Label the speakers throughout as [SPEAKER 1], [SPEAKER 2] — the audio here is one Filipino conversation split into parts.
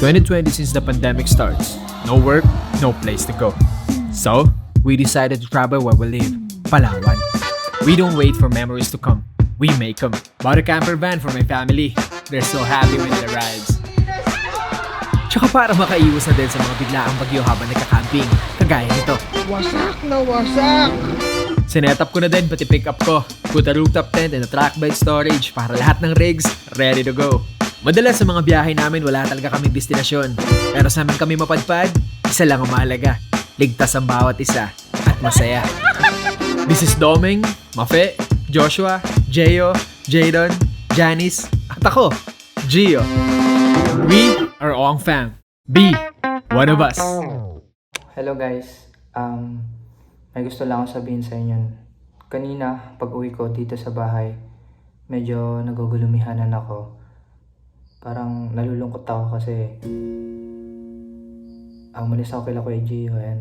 [SPEAKER 1] 2020 since the pandemic starts. No work, no place to go. So, we decided to travel where we live, Palawan. We don't wait for memories to come. We make them. Bought a camper van for my family. They're so happy with the rides. Tsaka para makaiwas na din sa mga biglaang bagyo habang nagka-camping, kagaya nito.
[SPEAKER 2] Wasak na wasak!
[SPEAKER 1] Sinetap ko na din pati pick up ko. Put a rooftop tent and a track bed storage para lahat ng rigs ready to go. Madalas sa mga biyahe namin wala talaga kaming destinasyon. Pero sa amin kami mapadpad, isa lang ang mahalaga. Ligtas ang bawat isa at masaya. This is Doming, Mafe, Joshua, Jeyo, Jadon, Janice, at ako, Gio. We are Ong Fam. Be one of us.
[SPEAKER 2] Hello guys, may gusto lang akong sabihin sa inyo. Kanina, pag uwi ko dito sa bahay, medyo nagugulumihanan ako. Parang nalulungkot ako kasi umalis ako kila Kuya Gio and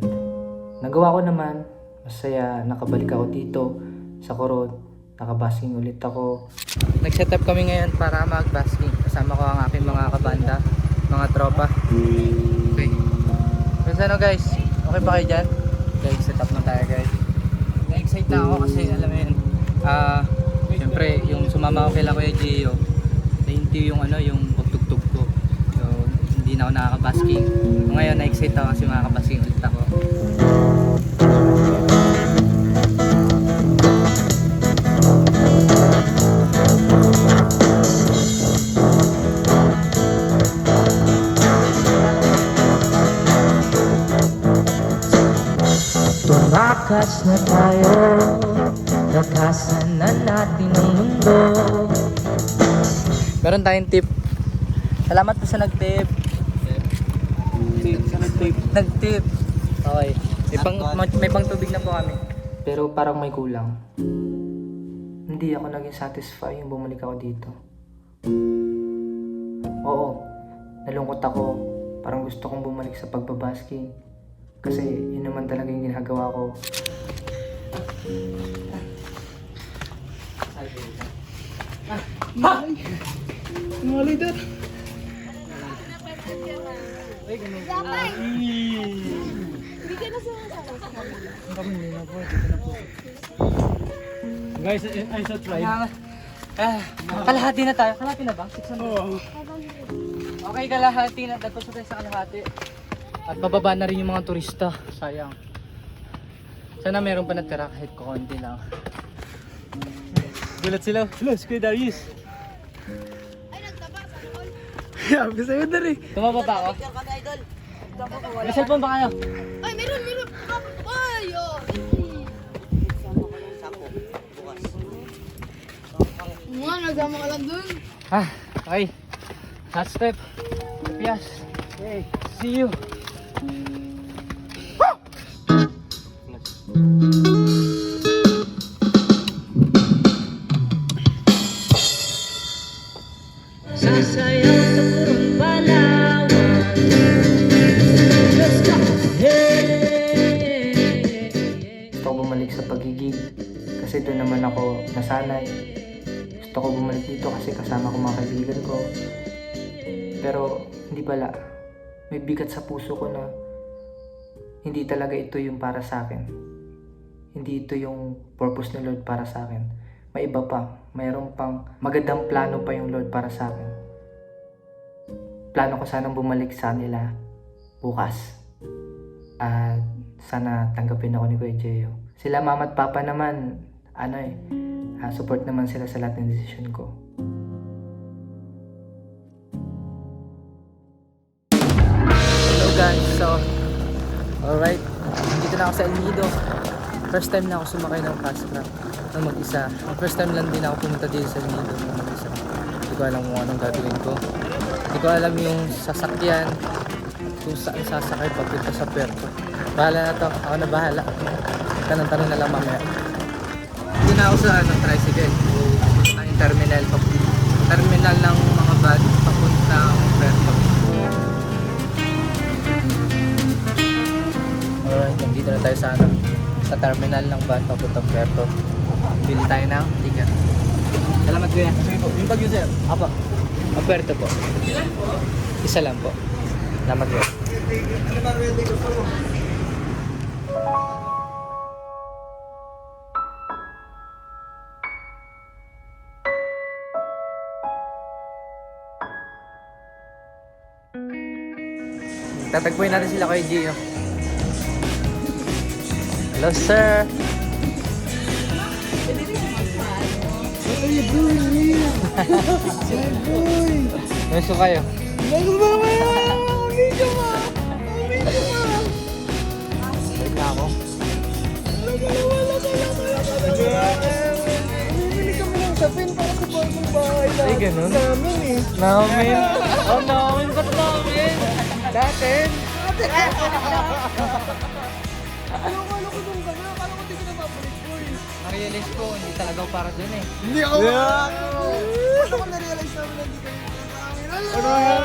[SPEAKER 2] nagawa ko naman. Masaya, nakabalik ako dito sa Kurot. Nakabasking ulit ako.
[SPEAKER 3] Nag-set up kami ngayon para mag-basking. Kasama ko ang aking mga kabanda, mga tropa. Okay. Pero ano guys, okay ba kayo dyan? Okay, set up na tayo guys. Na-excite na ako kasi alam mo yun. Siyempre, yung sumama ko kila Kuya Gio, na-interview yung yung pagtugtog ko. So, hindi na ako nakaka-basking. Ngayon, na-excite ako kasi makaka-basking ulit ako.
[SPEAKER 4] Tumakas na tayo, takasan na natin ang mundo.
[SPEAKER 3] Meron tayong tip. Salamat po sa nag-tip. Nag-tip. Okay. May pang tubig na po kami.
[SPEAKER 2] Pero parang may kulang. Hindi ako naging satisfy yung bumalik ako dito. Oo, nalungkot ako. Parang gusto kong bumalik sa pagbabasking. Kasi yun naman talaga yung ginagawa ko.
[SPEAKER 3] Mali dad.
[SPEAKER 1] Guys, I shall try.
[SPEAKER 3] Kalahati na tayo. Kalahati na ba? 600? Okay, kalahati na. Tapos tayo sa kalahati. At bababa na rin yung mga turista. Sayang. Sana meron pa natira kahit konti lang. Gulat sila. Hello, si Kuya Darius. Sabi sa'yo na rin. Tumaba pa ako? May cellphone ba kayo?
[SPEAKER 5] Ay, meron. Ay, oh. Mga, nagsama ka lang dun.
[SPEAKER 3] Okay. Last step. Yes. Okay. See you.
[SPEAKER 4] Sasayaw sa purong Palawan. Let's go! Hey!
[SPEAKER 2] Gusto ko bumalik sa pagiging kasi doon naman ako nasanay. Gusto ko bumalik dito kasi kasama ko mga kaibigan ko. Pero hindi pala. May bigat sa puso ko na hindi talaga ito yung para sa akin. Hindi ito yung purpose ni Lord para sa akin. May iba pa. Mayroon pang magandang plano pa yung Lord para sa akin. Plano ko sanang bumalik sa nila bukas. At sana tanggapin ako ni Kuya Gio. Sila mama at papa naman, support naman sila sa lahat ng decision ko.
[SPEAKER 3] Hello guys, so alright, dito na ako sa El Nido. First time na ako sumakay ng fast track ng mag-isa. Ang first time lang din ako pumunta dito sa El Nido ng mag-isa. Hindi ko alam kung anong gagawin ko. Hindi ko alam yung sasakyan, kung saan sasakay papunta sa puerto. Bahala na to, ako na bahala. Tanong-tanong na lang mamaya. Dito na ako sa tricycle. Ang terminal ng mga van papunta ang puerto. Alright, dito na tayo sa terminal ng van papuntang puerto. Bili tayo ng ticket. Salamat kuya. Yung bag sir? Apo. Ang puerto po. Isa lang po. Salamat yun. Tatagpuin natin sila kay Gio. Hello, sir. Gusto kayo? Wait na ako. Ay, ganun? Namin? Oh, namin? Ba't namin? Natin? Na-realize ko, hindi talaga ako para dun eh.
[SPEAKER 6] Hindi ako. Ano ko na-realize namin na hindi kayo ano yan?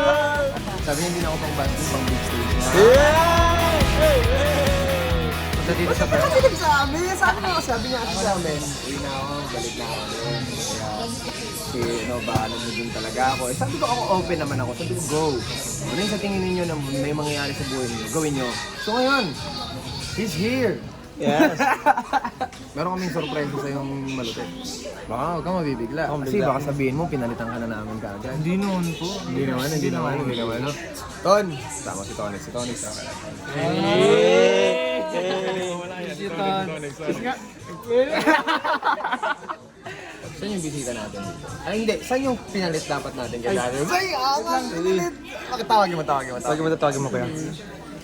[SPEAKER 1] Sabi niya hindi na ako pang band, pang big stage na. Punta dito sa
[SPEAKER 6] Ano kasi nagsabi? Sabi niya kasi sa amin.
[SPEAKER 7] Uwi na ako, balik na ako doon. Kaya, no, bahala mo din talaga ako. Eh, sabi ko ako open naman ako. Sabi ko, go. Ano yung sa tingin ninyo na may mangyayari sa buhay niyo? Gawin niyo. So ngayon, he's here.
[SPEAKER 6] Yes.
[SPEAKER 7] Meron kaming surprise sa yung malupit. Baka huwag kang mabibigla. Kasi baka sabihin mo, pinalitan ka na namin kagad.
[SPEAKER 6] Hindi naman po.
[SPEAKER 7] Hindi naman. No? Ton! Tama si Tonic. Si Tonic sa akin. Saan yung bisita natin? Ay, hindi. Saan yung pinalit dapat natin kay Darius?
[SPEAKER 6] Ay, aman!
[SPEAKER 7] Tawagin mo kuya.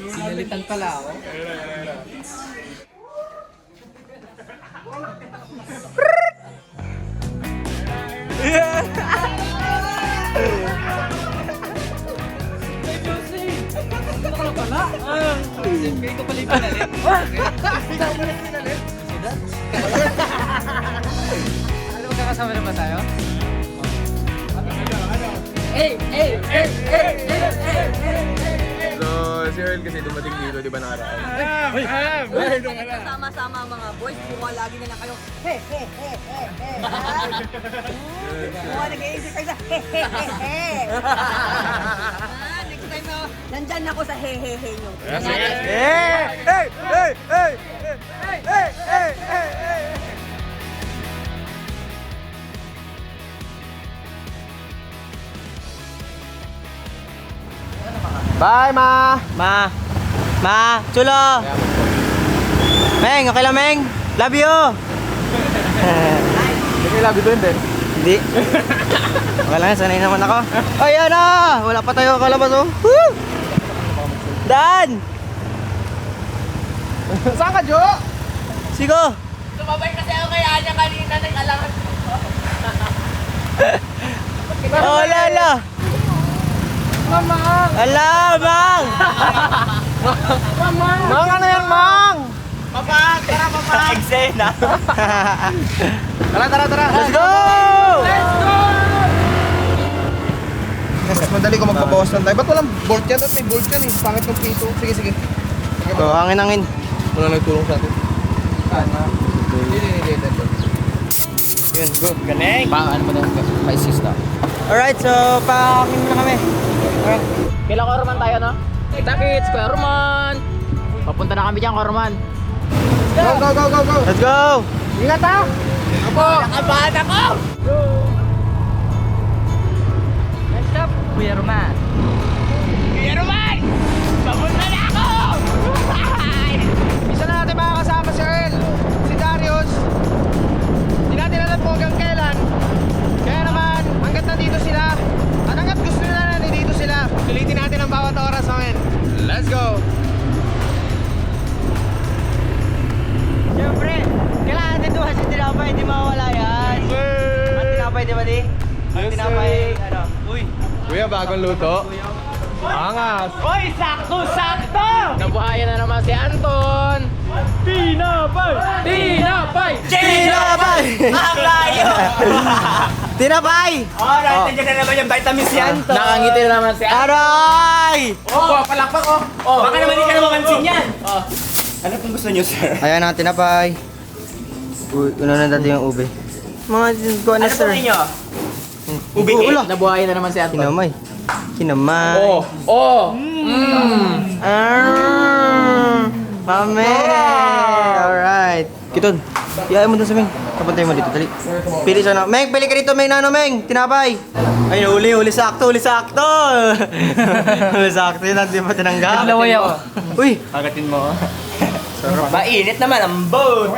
[SPEAKER 3] Pinalitan pala ako. Kayo ko pala yung pinalit. Ano magkakasama na ba tayo?
[SPEAKER 7] So, si Earl kasi dumating dito, di ba nakaraan?
[SPEAKER 8] Sama-sama mga boys, buka lagi na lang kayo. He. Buka nag-iisip kayo sa he. Next time na, nandyan ako sa he nyo.
[SPEAKER 6] Bye, ma!
[SPEAKER 3] Ma! Chulo! Meng, okay lang, Meng? Love you!
[SPEAKER 7] Hindi labi doon din.
[SPEAKER 3] Hindi. Okay lang, sanay naman ako. Ayan na! Wala pa tayo kalabas, oh. Woo! Dan!
[SPEAKER 6] Saan ka, Jo?
[SPEAKER 3] Sigo!
[SPEAKER 8] Sumabay kasi ako kay Anya kanina, nag-alangan.
[SPEAKER 3] Oh, lala! Ala, Mang!
[SPEAKER 6] Mang, ano yan, Mang?
[SPEAKER 3] Eksena!
[SPEAKER 6] Tara.
[SPEAKER 3] Let's go!
[SPEAKER 6] Mas madali ko magpabawas lang tayo. Ba't walang bolt yan? Ba't may bolt yan eh? Pangit ng piso. Sige.
[SPEAKER 3] Oh, hangin.
[SPEAKER 6] Wala nagtulong sa atin.
[SPEAKER 3] Yun, go. Ganeng!
[SPEAKER 1] Ano mo na may sista?
[SPEAKER 3] Alright, so paakin muna kami. Alright.
[SPEAKER 1] Kailan Korman tayo, no? Kita-kits, Korman! Papunta na kami dyan, Korman.
[SPEAKER 6] Go!
[SPEAKER 3] Let's go!
[SPEAKER 6] Ingat ha!
[SPEAKER 8] Nakabahan ako!
[SPEAKER 3] Next up, Kuya Roman.
[SPEAKER 8] Kuya Roman! Papunta na ako!
[SPEAKER 6] Isa na natin makakasama si Earl, si Darius. Hindi natin alam kung hanggang kailan. Kaya naman, hanggat nandito sila, at hanggat gusto nila na nandito sila, sulitin natin ang bawat oras namin. Let's go!
[SPEAKER 3] Siyempre, kailangan natin doon si tinapay, hindi mawawala yan. Ang tinapay, di ba di? Ang tinapay, ano? Uy!
[SPEAKER 7] Kuya, bagong luto. Angas!
[SPEAKER 3] Uy, sakto!
[SPEAKER 1] Nabuhayan na naman si Anton! Tinapay!
[SPEAKER 3] Ang layo! Tinapay!
[SPEAKER 8] Oh, nandiyan na naman yung vitamins yan.
[SPEAKER 1] Nakangiti na naman si Anton!
[SPEAKER 3] Aray!
[SPEAKER 8] Palakpak oh. Baka naman hindi ka na mamansin yan. Ano kung gusto nyo, sir?
[SPEAKER 3] Ayan ang tinapay. Uy, una na dati yung ube. Mga kuha na, sir.
[SPEAKER 8] nyo? Ube
[SPEAKER 3] Ulo!
[SPEAKER 1] Nabuhayan na naman si Anton.
[SPEAKER 3] Kinamay.
[SPEAKER 1] Oh!
[SPEAKER 6] Mame! Alright. Kiton, iyain mo dun sa Meng. Kapantay mo dito, dali. Pili siya na. Meng, pili ka dito, Meng, na ano, Meng? Tinapay. Ay, huli sakto. Huli sakto, yun, hindi pa tinanggap.
[SPEAKER 3] Laway ako.
[SPEAKER 6] Uy,
[SPEAKER 8] Pagatin mo. Mainit naman ang boat.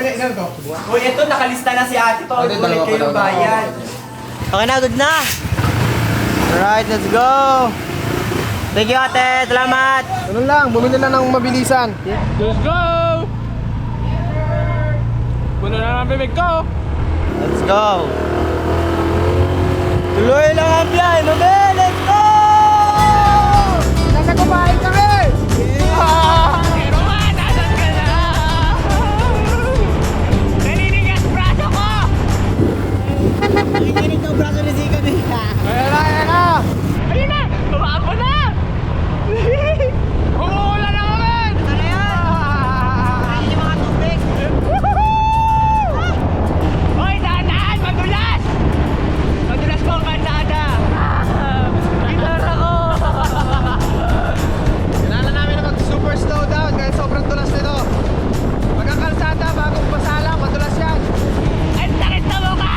[SPEAKER 8] Uy, ito nakalista na si ate to. Ulit kayo bayan.
[SPEAKER 6] okay na, good na. Alright, let's go. Thank you, ate. Salamat.
[SPEAKER 7] Ganun lang, bumili lang ng mabilisan.
[SPEAKER 6] Let's go.
[SPEAKER 7] Puno na ng bibig ko.
[SPEAKER 6] Let's go. Tuloy lang ang biyahe, Mame. Let's go!
[SPEAKER 7] Nasa kumain kami!
[SPEAKER 6] Nakikinig ng braso ni Zika din.
[SPEAKER 7] Ayan na!
[SPEAKER 8] Ayun na! Tumapo na!
[SPEAKER 7] Umuulan na kami!
[SPEAKER 6] Ano yan? Ay, yung mga tubig.
[SPEAKER 8] Hoy, daan! Madulas! Madulas po ang kalsada! Gitara ko!
[SPEAKER 7] Kailangan namin na mag-super slow down kahit sobrang tulas nito. Pag ang kalsada, bagong pasalang, madulas yan.
[SPEAKER 8] Ang sakit sa mukha!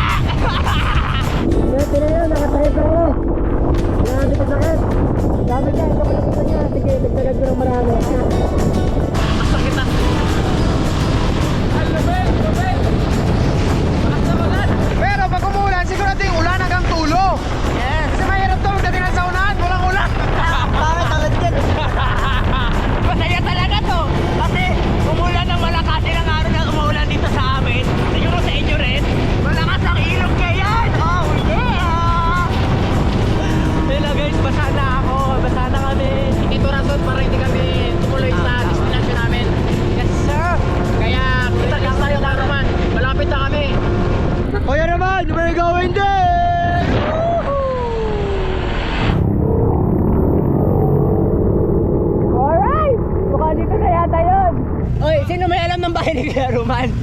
[SPEAKER 8] Masakit na!
[SPEAKER 7] Pero pag umulan, sigurado yung ulan hanggang tulo.
[SPEAKER 8] Yes!
[SPEAKER 7] Kasi mahirap to, magdating sa unahan, walang ulan.
[SPEAKER 6] Bakit agad yan?
[SPEAKER 8] Masaya talaga to! Kasi umulan ng malakas ilang araw na umuulan dito sa amin. Siguro sa inyo rin. Malakas ang ilog ngayon! Oh yeah! Hello guys, basa na ako. Basa na kami. Hindi to rason para hindi kami tumuloy sa destination namin. Yes sir! Kaya kita lang tayo naman. Malapit na kami.
[SPEAKER 6] Kaya naman, we're going there!
[SPEAKER 8] Alright! Mukhang dito na yata yun. Oy, sino may alam ng bahay ni Kuya Roman?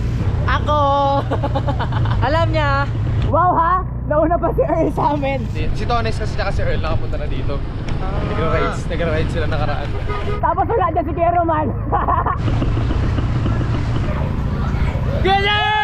[SPEAKER 8] Ako! Alam niya. Wow ha? Nauna pa si Earl sa amin.
[SPEAKER 7] Si Tones kasi si Earl nakapunta na dito. Nagra-rides sila nakaraan.
[SPEAKER 8] Tapos wala dyan si Kuya Roman. Ganyan!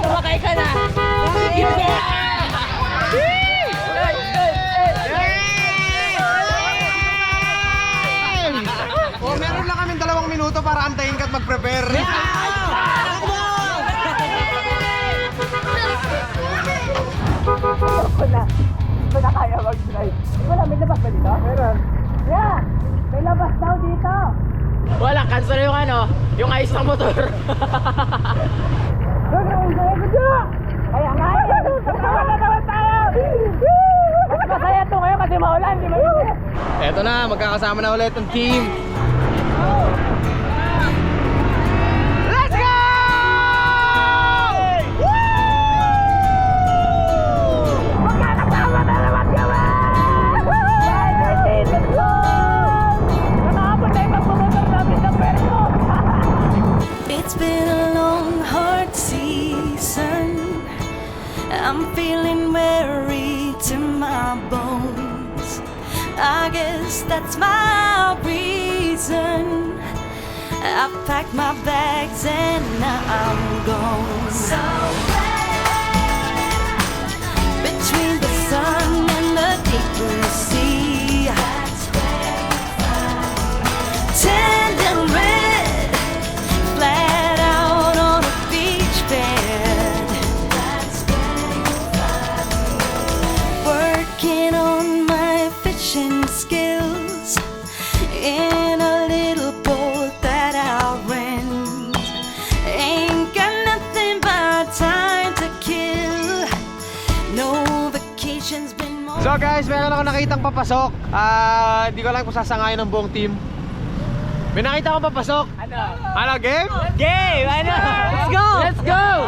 [SPEAKER 8] Tumakay ka na!
[SPEAKER 7] Oh, meron lang kaming 2 minuto para antayin ka at mag-prepare.
[SPEAKER 8] Ito na kaya mag-drive. Wala, may labas ba dito? Meron. Yeah! May labas daw dito! Wala, cancel yung yung ayos ng motor. Kaya nga eh! Kasama na naman tayo! Mas masaya ito ngayon kasi maulan, di ba?
[SPEAKER 7] Eto na, magkakasama na ulit ang team.
[SPEAKER 8] Let's go! Magkakasama na naman kami! Let's go! Nakapon na yung magpumotor namin sa perso!
[SPEAKER 9] It's been a long, hard season. I'm feeling weary to my bones. I guess that's my reason. I've packed my bags and now I'm gone. Between the sun and the deep blue sea, tanned and red, flat out on a beach bed, working on my fishing skills in a little boat that I rent. Ain't got nothing but time to kill. No vacation's been more.
[SPEAKER 7] So guys, meron ako nakitang papasok. Hindi ko lang kung sasangayon ng buong team. May nakita akong papasok. Ano, game?
[SPEAKER 8] Game! Ano? Let's go! Let's go!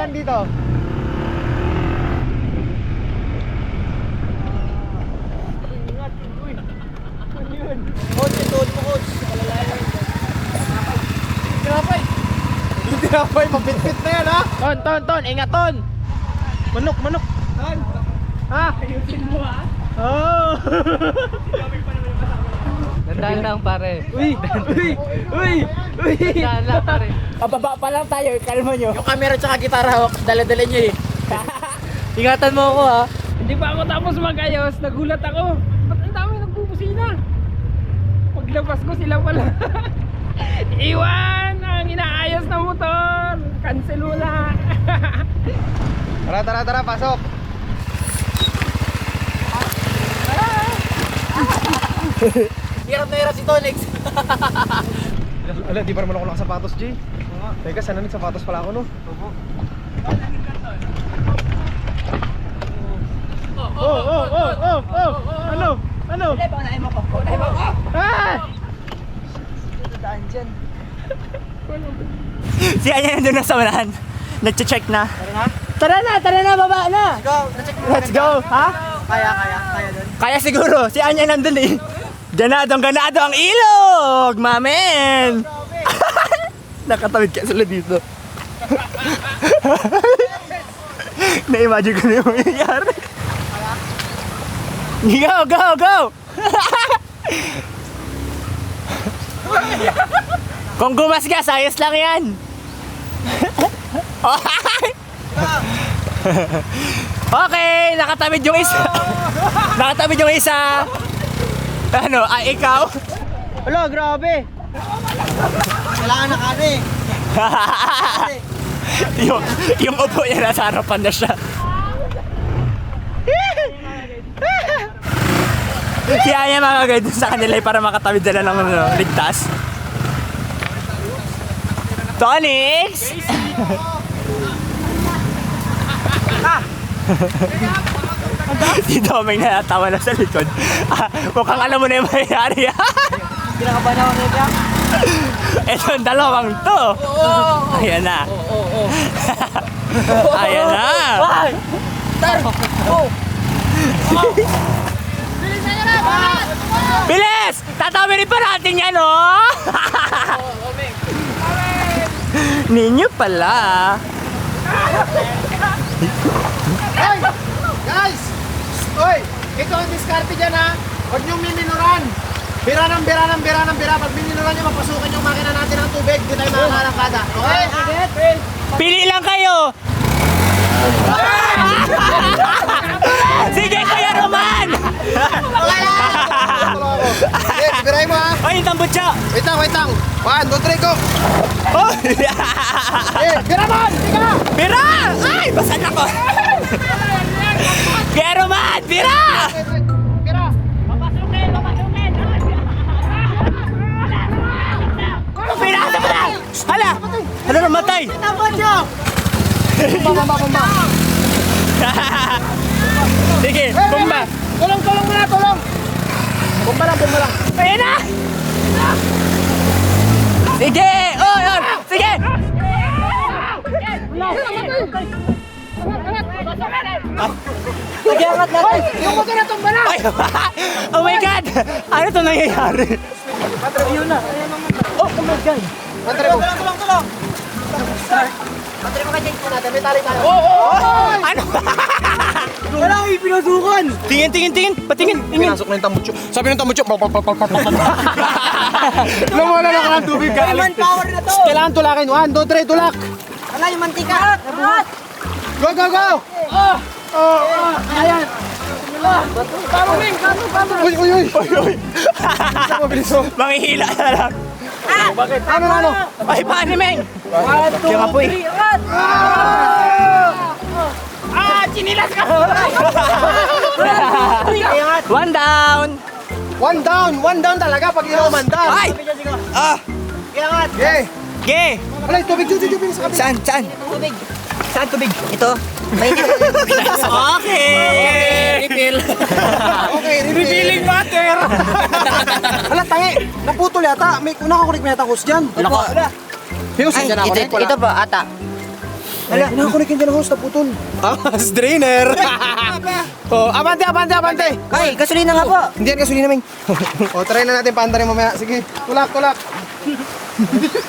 [SPEAKER 6] yan dito. Tinapay, mapit-pit na yan ha. Ton, ingat ton. Manok. Ton. Ha? Ayusin mo ha. Oh.
[SPEAKER 3] Dandan lang pare.
[SPEAKER 6] Uy.
[SPEAKER 3] Dandan lang pare.
[SPEAKER 8] Pababa pa lang tayo, kalma nyo.
[SPEAKER 6] Yung camera tsaka gitara hawak, dala-dala niyo eh.
[SPEAKER 3] Ingatan mo ako ha.
[SPEAKER 10] Hindi pa ako tapos magayos, nagulat ako. Ba't ang dami nagbubusina? Paglabas ko sila pala. Iwan ang inaayos na motor. Cancel wala.
[SPEAKER 6] Tara, pasok.
[SPEAKER 3] Hirap na hirap si Tonix.
[SPEAKER 6] Ala, di pa naman ako nakasapatos, G. Teka, sana nagsapatos pala ako, no? Oh. Ano?
[SPEAKER 8] Paunahin mo ko.
[SPEAKER 6] Ah!
[SPEAKER 8] Si Anya nandun na sa unahan. Nagche-check na. Tara na, baba na. Let's go. Ha?
[SPEAKER 3] Kaya dun.
[SPEAKER 8] Kaya siguro, si Anya nandun eh. Ganado ang ilog, mamen. Nakatawid ka sila dito. Na-imagine ko na yung mangyayari. Go! Kung gumasgas, ayos lang yan. Okay, nakatawid yung isa. Ano, ay ikaw?
[SPEAKER 6] Ala, grabe. Kailangan na kani.
[SPEAKER 8] yung upo niya nasa harapan na siya. Si Aya makagay dun sa kanila para makatawid sila ng ligtas. Tonix! Si Doming natawa na sa likod. Mukhang alam mo na yung mayayari.
[SPEAKER 3] Pinakabahan ako nila.
[SPEAKER 8] Ito ang dalawang to. Ayan na. Ayan na. Bilis! Tatawirin pa natin yan, oh! Ninyo pala.
[SPEAKER 6] Hey! Guys! Oy! Ito ang diskarte dyan ha! Huwag niyong miminuran! Bira. Pag miminuran niyo, mapasukin yung makina natin ng tubig. Di tayo makakarangkada. Okay?
[SPEAKER 8] Pili lang kayo! Sige, Kuya Roman!
[SPEAKER 6] Okay, bibirahin mo ha!
[SPEAKER 8] Ay, yung tambutsa!
[SPEAKER 6] Wait lang! 1, 2, 3, go!
[SPEAKER 8] Oh!
[SPEAKER 6] Bira mo! Bira!
[SPEAKER 8] Bira! Ay, basan ako! Kuya Roman, bira!
[SPEAKER 6] Bira!
[SPEAKER 8] Pinasok na! Hala! Ano namatay?
[SPEAKER 6] Bumba!
[SPEAKER 8] Sige, bomba!
[SPEAKER 6] Tulong muna! Bomba lang!
[SPEAKER 8] Ayan na! Sige! Oh, yun! Sige!
[SPEAKER 3] Sige, angat natin.
[SPEAKER 6] Yung motor na tumba na!
[SPEAKER 8] Ay, oh my God! Ano ito nangyayari?
[SPEAKER 3] Ayun na. Oh my God.
[SPEAKER 6] Tulong!
[SPEAKER 3] Patry mo kay natin. May tali tayo.
[SPEAKER 8] Ano?
[SPEAKER 3] Wala akong ipinasukan.
[SPEAKER 8] Tingin! Patingin!
[SPEAKER 6] Pinasok na yung tambutso. Sabi ng tambutso, Lumula na ka ng tubig ka.
[SPEAKER 3] Manpower na to.
[SPEAKER 6] Kailangan tulakin. 1, 2, 3, tulak!
[SPEAKER 3] Wala yung mantika. Nabuhat.
[SPEAKER 6] Go! Ayan! Uy! Mabilis mo.
[SPEAKER 8] Manghihila na lang.
[SPEAKER 6] Bakit? Ano?
[SPEAKER 8] Ay, paano, Meng?
[SPEAKER 3] 1, 2,
[SPEAKER 8] Kaya nga po eh.
[SPEAKER 3] 3, angat.
[SPEAKER 8] Chinilas ka! One down!
[SPEAKER 6] One down talaga pag hindi ako mandal.
[SPEAKER 8] Ay!
[SPEAKER 6] Okay.
[SPEAKER 8] Ge!
[SPEAKER 6] Wala, tubig dyan sa kabila.
[SPEAKER 8] Saan?
[SPEAKER 3] Tubig.
[SPEAKER 8] Saan tubig? Ito? Okay! Refill!
[SPEAKER 6] Okay, refilling water. Wala, tangi. Naputol yata. May nakakunik mo yata hose dyan.
[SPEAKER 8] Ay,
[SPEAKER 6] Fuse, dyan ako.
[SPEAKER 3] Ito ba ata?
[SPEAKER 6] Hala, nakakunik yung dyan host, naputol. Strainer! Oh, abante!
[SPEAKER 8] Ay, gasolina nga po.
[SPEAKER 6] Hindi yan gasolina, Ming. O, try na natin paanda rin mamaya. Sige, tulak.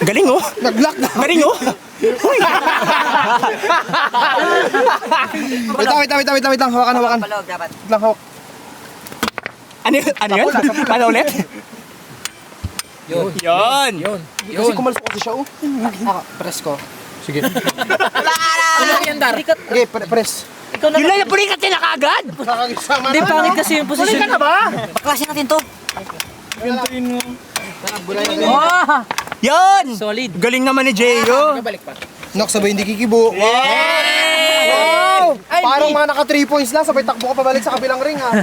[SPEAKER 8] Galing oh.
[SPEAKER 6] Nag-lock na.
[SPEAKER 8] Galing oh.
[SPEAKER 6] Wait lang. Hawakan.
[SPEAKER 8] Palog dapat.
[SPEAKER 6] Wait lang, hawak.
[SPEAKER 8] Ano yun? Ano ulit? Yun.
[SPEAKER 6] Kasi kumalso kasi siya, oh.
[SPEAKER 3] Press ko.
[SPEAKER 6] Sige.
[SPEAKER 3] Ano yan, Dar?
[SPEAKER 6] Okay, press.
[SPEAKER 8] Yun lang yung pulikat nila kaagad.
[SPEAKER 6] Kakakisama
[SPEAKER 3] Hindi, pangit kasi yung position.
[SPEAKER 6] ka na ba?
[SPEAKER 8] Klase natin to. Yun.
[SPEAKER 3] Solid.
[SPEAKER 8] Galing naman ni Jeyo.
[SPEAKER 3] Balik pa.
[SPEAKER 6] Nok, sabay hindi kikibo. Wow! Parang mga naka 3 points lang, sabay takbo ka pabalik sa kabilang ring, ha?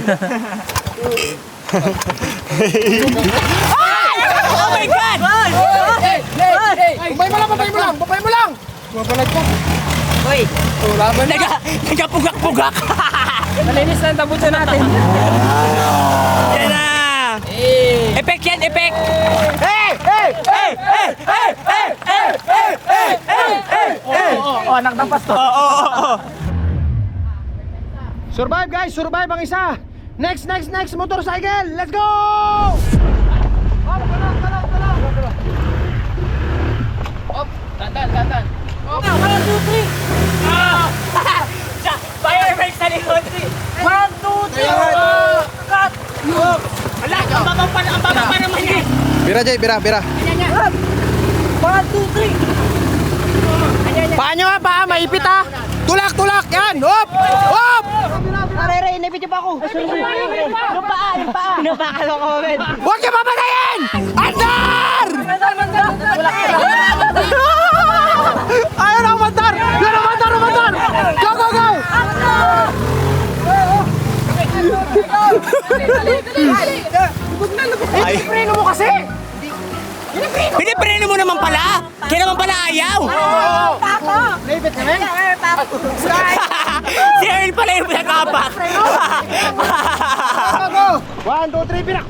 [SPEAKER 8] Oh my God!
[SPEAKER 6] Babay mo lang! Mabalag ka.
[SPEAKER 8] Hoy, nagapugak-pugak.
[SPEAKER 3] Malinis na ang tabutan natin.
[SPEAKER 8] Yan na. Effect yan, effect.
[SPEAKER 3] Anak ng pasto.
[SPEAKER 6] Survive, guys! Survive ang isa! Next motorcycle! Let's go!
[SPEAKER 3] Tantan.
[SPEAKER 8] Fireworks sa likod. 1, 2, 3. Cut. Wala, ang baba pa naman eh.
[SPEAKER 6] Bira, Jay, bira.
[SPEAKER 8] 1, 2, 3.
[SPEAKER 6] Paa nyo ha, paa, maipit ha! Tulak! Yan! Hop!
[SPEAKER 8] Aray, inipit pa ako. Yung paa ka lang ako, men.
[SPEAKER 6] Huwag niyo papatayin! Andar! Ayaw na umandar! Yan, umandar! Go!
[SPEAKER 8] Ay,
[SPEAKER 6] Preno mo kasi!
[SPEAKER 8] pinipreno mo naman pala. Kaya naman pala ayaw.
[SPEAKER 6] Naipit ka, men?
[SPEAKER 8] Si Earl pala yung pinakapak.
[SPEAKER 6] Go! 1, 2, 3, birak!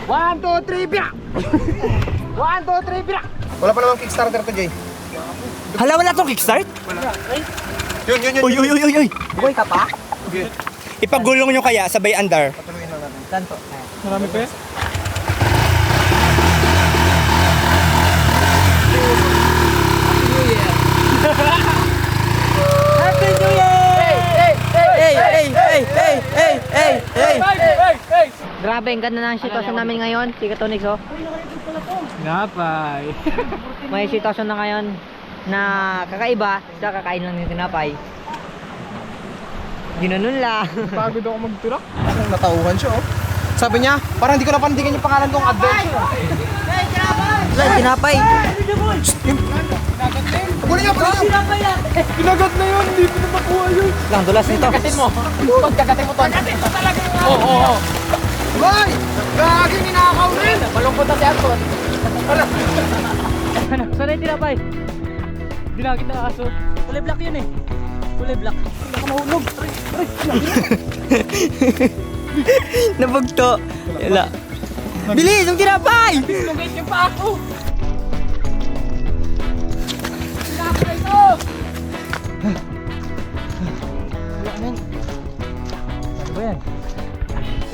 [SPEAKER 6] 1, 2, 3, birak! 1, 2, 3, birak! Wala pa namang Kickstarter to, Jay.
[SPEAKER 8] Hala, wala tong kickstart?
[SPEAKER 6] Yun.
[SPEAKER 8] Uy. Buhay ka pa? Ipagulong nyo kaya sabay andar.
[SPEAKER 3] Marami pa yan?
[SPEAKER 8] Happy New Year! Hey!
[SPEAKER 11] Grabe, ang ganda ng sitwasyon namin ngayon, si Katonix, oh.
[SPEAKER 3] Napay.
[SPEAKER 11] May sitwasyon na ngayon na kakaiba, sa kakain lang ng tinapay. Ginanon lang.
[SPEAKER 3] Pagod ako magtulak.
[SPEAKER 6] Natauhan siya, oh. Sabi niya, parang hindi ko napandigan yung pangalan kong adventure.
[SPEAKER 11] Wala, tinapay.
[SPEAKER 6] Pagulin niyo!
[SPEAKER 3] Pinagat na yun, hindi ko na makuha yun.
[SPEAKER 11] Lang, dulas nito.
[SPEAKER 3] Kagatin mo. Pagkagatin mo to. Kagatin mo talaga. Oo.
[SPEAKER 6] Hoy! Gagi, ninakaw rin!
[SPEAKER 3] Malungkot na si Anton.
[SPEAKER 11] Ano, saan yung tinapay?
[SPEAKER 3] Hindi na kita aso.
[SPEAKER 11] Kulay black yun eh. Kulay black.
[SPEAKER 8] Nabugto. Wala. Bilis, ang tinapay!
[SPEAKER 3] Lugay niyo pa ako. Tinapay to.
[SPEAKER 11] Ano ba yan?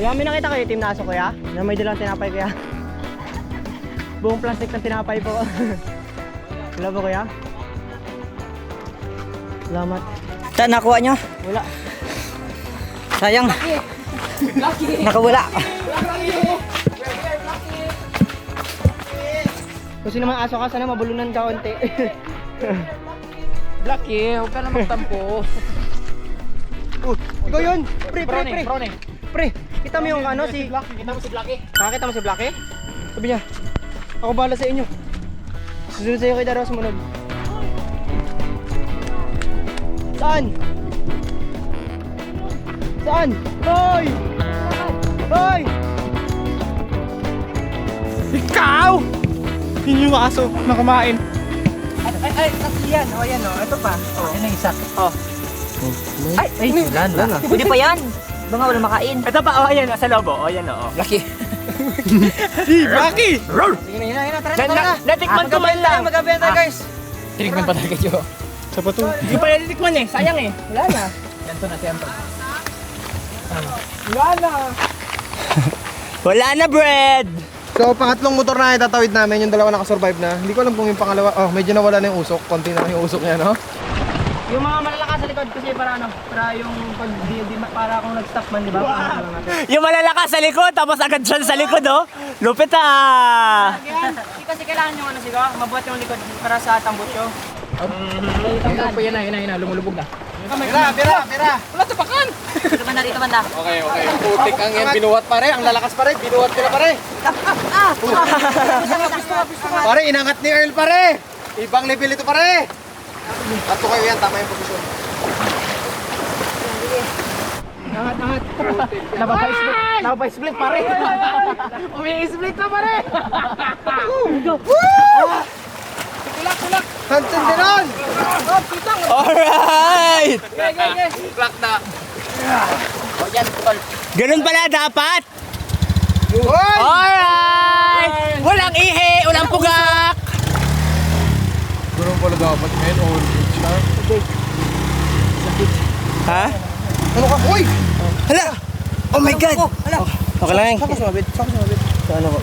[SPEAKER 11] Kaya may nakita kayo team na aso kuya? Na may dalang tinapay kuya? Buong plastic ng tinapay po. Wala ba kuya? Salamat.
[SPEAKER 8] Saan nakuha nyo?
[SPEAKER 11] Wala.
[SPEAKER 8] Sayang. Nakawala.
[SPEAKER 11] Kung sino mang aso ka, sana mabulunan ka konti.
[SPEAKER 3] Blackie, huwag ka na magtampo.
[SPEAKER 11] Ikaw yun! Pre!
[SPEAKER 3] Brownie.
[SPEAKER 11] Pre! Kita mo yung ano si...
[SPEAKER 3] Kita mo si Blackie?
[SPEAKER 11] Nakakita mo si Blackie? Sabi niya, ako bahala sa inyo. Susunod sa'yo kay Daro sumunod. Saan? Hoy!
[SPEAKER 3] Ikaw! Yun yung aso na kumain.
[SPEAKER 8] Ay, yan. O, yan o. Ito pa. O, yan ang isa. O.
[SPEAKER 11] Ay, wala na.
[SPEAKER 8] Pwede pa yan.
[SPEAKER 11] Baka wala makain.
[SPEAKER 8] Ito pa. O, yan o. Sa lobo. O, yan o.
[SPEAKER 3] Blackie.
[SPEAKER 8] Blackie!
[SPEAKER 11] Sige na, tara na.
[SPEAKER 8] Natikman ko man lang.
[SPEAKER 11] Magkabenta guys.
[SPEAKER 3] Tinignan pa talaga yun.
[SPEAKER 11] Sa pato. Hindi pa nalitikman eh. Sayang eh. Wala na.
[SPEAKER 3] Ganto na siyempre.
[SPEAKER 11] Wala na. Wala na, bread!
[SPEAKER 6] So, pangatlong motor na itatawid namin, yung dalawa nakasurvive na. Hindi ko alam kung yung pangalawa, medyo nawala na yung usok. Konti na lang yung usok niya, no?
[SPEAKER 11] Yung mga malalakas sa likod kasi para ano, para yung pag para akong nag-stop man, di ba? Yung malalakas sa likod, tapos agad siya sa likod, oh. Lupit ah! Hindi kasi kailangan yung ano siguro, mabuhat yung likod para sa tambutso.
[SPEAKER 3] Yan na, lumulubog na.
[SPEAKER 6] Pira!
[SPEAKER 3] Wala tapakan!
[SPEAKER 11] Dito banda.
[SPEAKER 6] Okay. Putik ang yan, binuhat pare, ang lalakas pare, binuhat nila pare. Pare, inangat ni Earl pare. Ibang level ito pare. At kayo yan, tama yung posisyon.
[SPEAKER 3] Angat.
[SPEAKER 11] Napapa-split pare.
[SPEAKER 3] Umi-split na pare! Tulak!
[SPEAKER 6] Hansen din on!
[SPEAKER 11] Alright!
[SPEAKER 3] Okay.
[SPEAKER 6] Clock na.
[SPEAKER 11] Ganun pala dapat!
[SPEAKER 6] Hoy!
[SPEAKER 11] Alright! Walang ihi, walang pugak!
[SPEAKER 6] Ganun pala dapat, men.
[SPEAKER 11] Ha?
[SPEAKER 6] Ano ka? Uy!
[SPEAKER 11] Hala! Oh my God! Okay lang.
[SPEAKER 6] Saan ka sumabit?
[SPEAKER 11] Sa ano ko?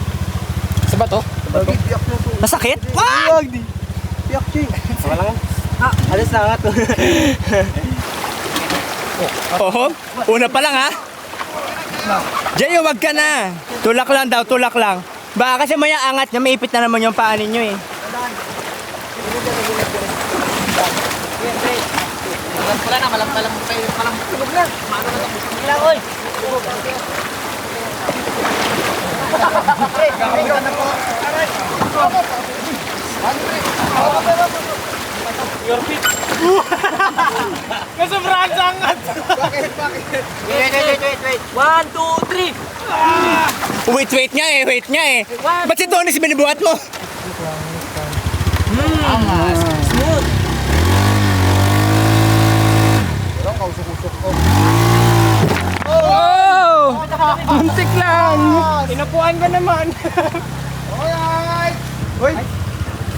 [SPEAKER 6] Sa bato? Piyak na to.
[SPEAKER 11] Masakit? What?
[SPEAKER 6] Piyak, Ching.
[SPEAKER 11] Okay lang. Alis na nga to. Oh, una pa lang ha? Jay, wag ka na. Tulak lang daw, tulak lang. Baka kasi maya angat niya, maipit na naman yung paa ninyo eh.
[SPEAKER 3] Malam tulog na.
[SPEAKER 11] Kasobrahan sa angat.
[SPEAKER 6] Bakit?
[SPEAKER 11] Wait. 1, 2, 3. Wait niya eh. Ba't si Tony si binibuhat mo? Smooth.
[SPEAKER 6] Pero kausok-usok ko.
[SPEAKER 3] Oh! Muntik lang!
[SPEAKER 11] Inapuan ka naman.
[SPEAKER 6] Alright! Uy!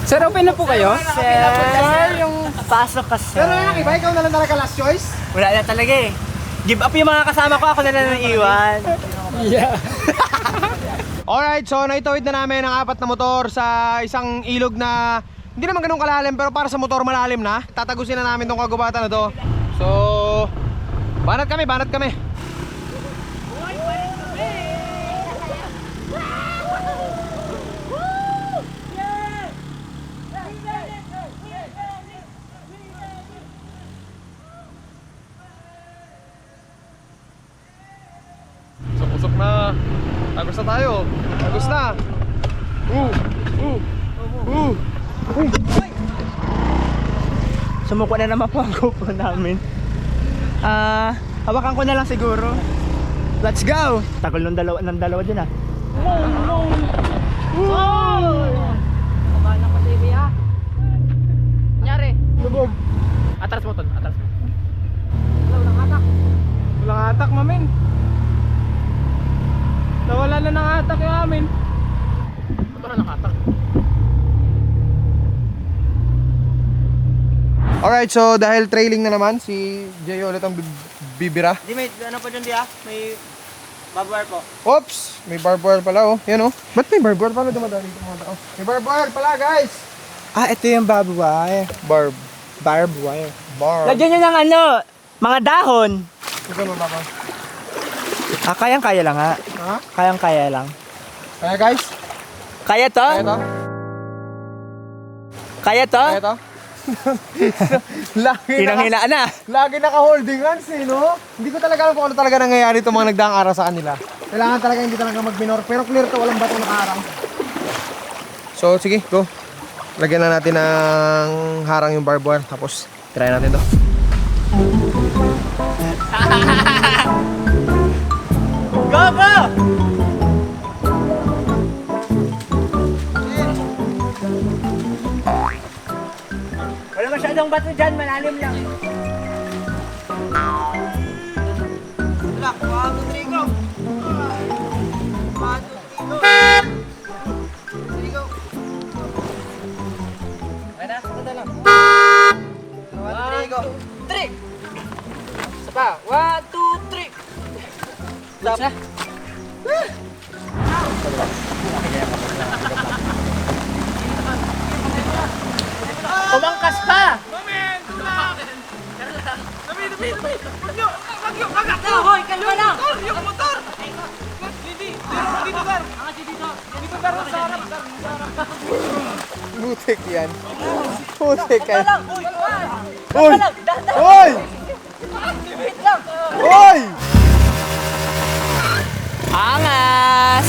[SPEAKER 3] Sir, open na po kayo?
[SPEAKER 11] Sir, yung pasok ka sir.
[SPEAKER 6] Pero yung iba, ikaw na lang talaga last choice?
[SPEAKER 11] Wala na talaga eh. Give up yung mga kasama ko, ako na lang iwan.
[SPEAKER 3] Yeah.
[SPEAKER 6] Alright, so naitawid na namin ang 4 na motor sa isang ilog na hindi naman ganun kalalim pero para sa motor malalim na. Tatagusin na namin tong kagubatan na to. So, banat kami. Usok na. Tagos na tayo. Tagos na.
[SPEAKER 11] Sumuko na naman po ang GoPro namin. Hawakan ko na lang siguro. Let's go! Tagal ng dalawa din ah.
[SPEAKER 3] Baka na kasi ha? Nangyari?
[SPEAKER 6] Lubog.
[SPEAKER 3] Atras mo.
[SPEAKER 6] Walang atak, mamin. Nawala na ng atak yung amin.
[SPEAKER 3] Ito na nakatak.
[SPEAKER 6] Alright, so dahil trailing na naman, si Jay ulit ang bibira.
[SPEAKER 11] Di may ano pa dyan di ah? May barbed wire po.
[SPEAKER 6] Oops! May barbed wire pala oh. Yan oh. Ba't may barbed wire? Paano dumadaan dito mga tao? May barbed wire pala guys!
[SPEAKER 11] Ito yung barbed wire.
[SPEAKER 6] Barbed wire.
[SPEAKER 11] Lagyan nyo ng ano, mga dahon.
[SPEAKER 6] Ito mo ba?
[SPEAKER 11] Kayang-kaya lang ha.
[SPEAKER 6] Ha?
[SPEAKER 11] Kayang-kaya lang.
[SPEAKER 6] Kaya guys?
[SPEAKER 11] Kaya to?
[SPEAKER 6] Kaya to?
[SPEAKER 11] Kaya to?
[SPEAKER 6] Kaya to?
[SPEAKER 11] Hinang-hinaan na.
[SPEAKER 6] Lagi naka-holding hands eh, no? Hindi ko talaga alam kung ano talaga nangyayari itong mga nagdaang araw sa kanila. Kailangan talaga hindi talaga mag-minor. Pero clear to, walang bato nakaharang. So, sige, go. Lagyan na natin ng harang yung barbed wire. Tapos, try natin to.
[SPEAKER 11] Go, go! Wala masyadong bato dyan, malalim lang. Wala, 1, 2, 3, go! 1, 2, 3, go! 3, go!
[SPEAKER 3] Ay na, ito lang.
[SPEAKER 11] Umangkas pa!
[SPEAKER 8] Hoy, kalma lang!
[SPEAKER 7] Putik yan. Putik yan. Uy! Uy! Uy!
[SPEAKER 11] Angas!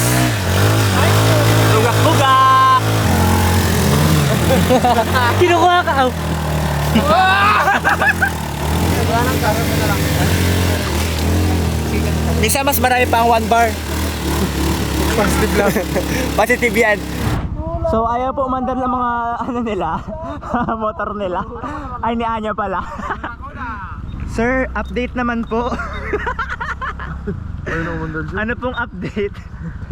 [SPEAKER 11] Bugak-bugak! Kinukuha ka! Oh. Minsan mas marami pa ang 1 bar.
[SPEAKER 7] Positive lang.
[SPEAKER 11] Positive yan. So ayaw po umandar ng mga ano nila, motor nila. Ay ni Anya pala. Sir, update naman po. Ano pong update?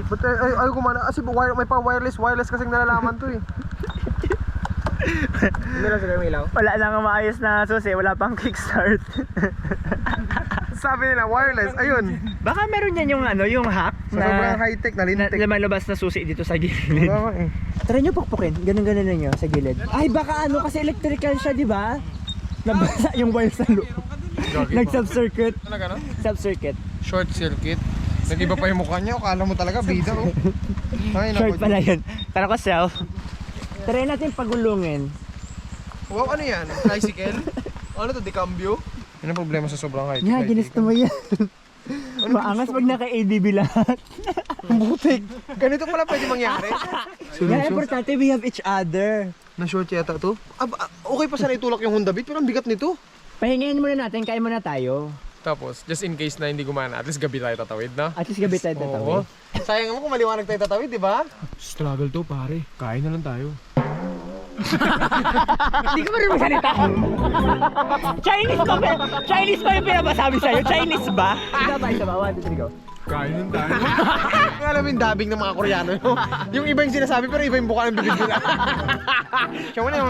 [SPEAKER 7] Ba't ayaw kumana? Kasi may pa wireless kasing nalalaman to eh. Hindi lang sila yung ilaw.
[SPEAKER 11] Wala lang ang maayos na susi, wala pang kickstart.
[SPEAKER 7] Sabi nila wireless, ayun.
[SPEAKER 11] Baka meron yan yung ano, yung hack
[SPEAKER 7] Sa sobrang high-tech na lintik.
[SPEAKER 11] na lumalabas na susi dito sa gilid.
[SPEAKER 7] Wala eh.
[SPEAKER 11] Try nyo pukpukin, ganun-ganun na nyo sa gilid. Ay baka ano, kasi electrical siya, di ba? Nabasa yung wire sa loob. Nag-sub-circuit.
[SPEAKER 7] Talaga no?
[SPEAKER 11] Sub-circuit.
[SPEAKER 7] Short circuit. Nag-iba pa yung mukha niya. Akala mo talaga bida oh. Ay,
[SPEAKER 11] Short
[SPEAKER 7] naku.
[SPEAKER 11] pala yun. Tara ko self. Try natin pagulungin.
[SPEAKER 7] Wow, ano yan? Tricycle? Ano to, decambio? Ano problema sa sobrang high-tech?
[SPEAKER 11] Nga, ginusto mo yan. Maangas pag naka-ADB lahat.
[SPEAKER 7] Butik. Ganito pala pwede mangyari.
[SPEAKER 11] Nga, importante we have each other.
[SPEAKER 7] Na-short yata to? Okay pa sana itulak yung Honda Beat, pero ang bigat nito.
[SPEAKER 11] Pahingin muna natin, kaya muna tayo.
[SPEAKER 12] Tapos, just in case na hindi gumana, at least gabi tayo tatawid na.
[SPEAKER 11] At least gabi tayo tatawid.
[SPEAKER 7] Sayang mo kung maliwanag tayo tatawid, di ba?
[SPEAKER 12] Struggle to pare, kain na lang tayo.
[SPEAKER 11] Hindi ko rin magsalita. Chinese ba yung pinapasabi sa'yo? Chinese ba? Isa ba? 1, 2, 3, go.
[SPEAKER 12] Kain na tayo.
[SPEAKER 7] Alam mo yung dubbing ng mga Koreano, no? Yung iba yung sinasabi, pero iba yung buka ng bibig nila. Siya mo na yun,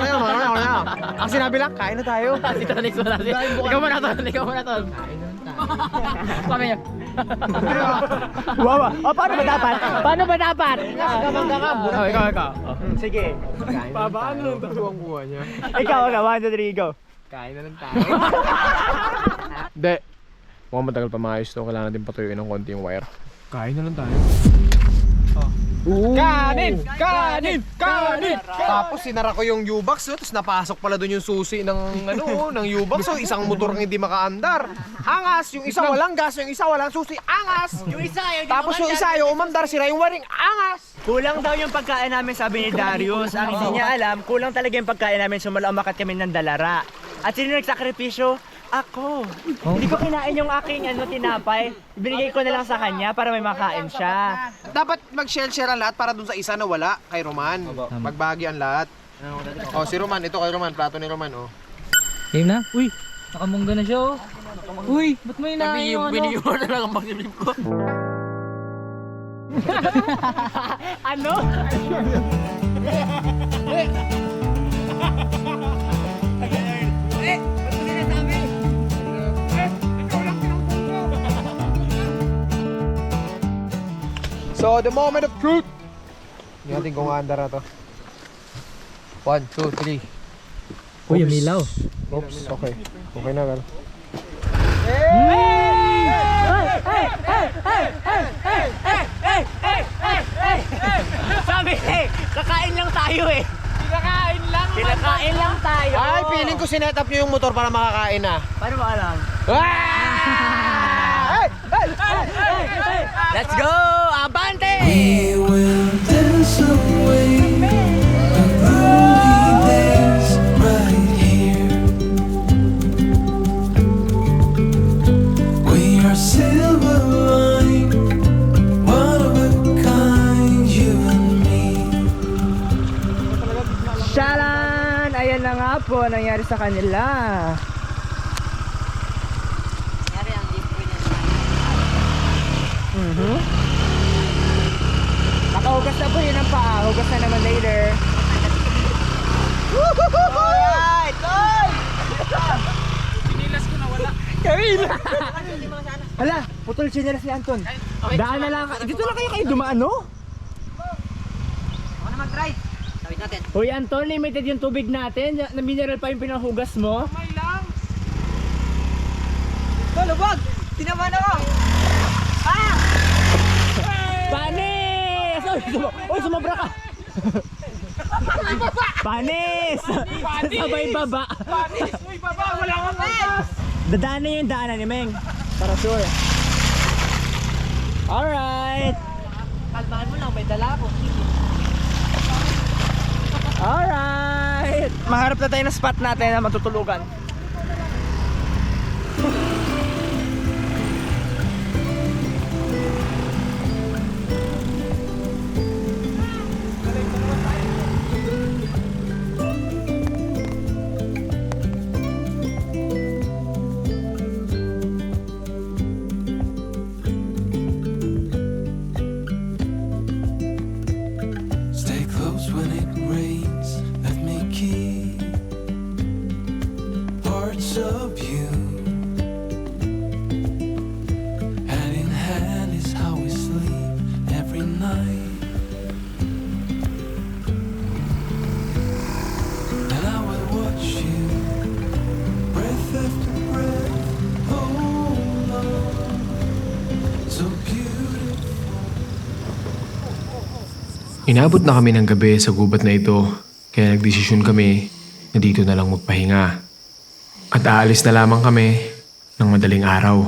[SPEAKER 7] ang sinabi lang, kain na tayo.
[SPEAKER 3] Si Tonix wala si. Ikaw muna ton, ikaw muna ton. Sabi niya.
[SPEAKER 11] Wow. O, paano ba dapat? Paano ba dapat?
[SPEAKER 3] Ikaw.
[SPEAKER 11] Sige.
[SPEAKER 12] Paano lang tayo ang buha niya?
[SPEAKER 11] Ikaw, 1, 2, 3, go.
[SPEAKER 12] Kain na lang tayo. Hindi. Mukhang matagal pa maayos to. Kailangan natin patuyuin ng konti yung wire. Kain na lang tayo.
[SPEAKER 7] Kanin! Tapos sinara ko yung U-box, tapos napasok pala doon yung susi ng ng U-box. So isang motor ang hindi makaandar. Angas! Yung isa walang gas, yung isa walang susi. Angas! Yung isa tapos yung isa ayaw umandar, sira yung wiring. Angas!
[SPEAKER 11] Kulang daw yung pagkain namin, sabi ni Darius. Ang hindi niya alam, kulang talaga yung pagkain namin, sumala umakat kami ng Dalara. At sino nagsakripisyo? Ako. Hindi ko kinain yung aking tinapay. Binigay ko na lang sa kanya para may makain siya.
[SPEAKER 7] Dapat mag-share ang lahat para dun sa isa na wala kay Roman. Magbahagi ang lahat. Oh, si Roman, ito kay Roman, plato ni Roman, oh.
[SPEAKER 3] Game na? Uy, nakamungga na siya oh. Uy, ba't may inahin yung ano?
[SPEAKER 8] Binigyan mo na lang ang pagsiblip ko.
[SPEAKER 11] Ano?
[SPEAKER 7] So, the moment of truth. Hindi natin kung aandar na to. 1, 2, 3.
[SPEAKER 3] Uy, umilaw.
[SPEAKER 7] Oops, okay. Okay na, well.
[SPEAKER 11] Sabi kakain lang tayo eh. Kinakain lang tayo.
[SPEAKER 7] Ay, feeling ko sinet up nyo yung motor para makakain na.
[SPEAKER 11] Paano mo alam?
[SPEAKER 8] Let's go! Abante!
[SPEAKER 9] We will dance away the early days right here. We are silver line, one of a kind, you and me.
[SPEAKER 11] Shalan! Ayan na nga po ang nangyari sa kanila. Nakahugas na po yun ang paa. Hugas na naman later. Alright! Tol! Sinilas ko na wala. Hala, putol sinilas ni Anton. Daan na lang. Dito lang kayo dumaan, no?
[SPEAKER 3] Ako na mag-try. Tawid natin.
[SPEAKER 11] Hoy, Anton, limited yung tubig natin. Na mineral pa yung pinahugas mo.
[SPEAKER 10] May lang.
[SPEAKER 3] Lubog! Tinaman ako!
[SPEAKER 11] Panis! Oy, sumobra ka! Panis! Sabay baba!
[SPEAKER 10] Panis! Uy, baba! Wala kang butas!
[SPEAKER 11] Dadaan na yung daanan ni Meng. Para sure. Alright!
[SPEAKER 3] Kalmahan mo lang, may dala ako.
[SPEAKER 11] Alright!
[SPEAKER 3] Maharap na tayo ng spot natin na matutulugan.
[SPEAKER 13] Stay close when it rains. Let me keep parts of you. Hand in hand is how we sleep every night. And I will watch you, breath after breath. Hold on, so beautiful.
[SPEAKER 12] Inabot na kami ng gabi sa gubat na ito, kaya nagdesisyon kami na dito na lang magpahinga. At aalis na lamang kami ng madaling araw.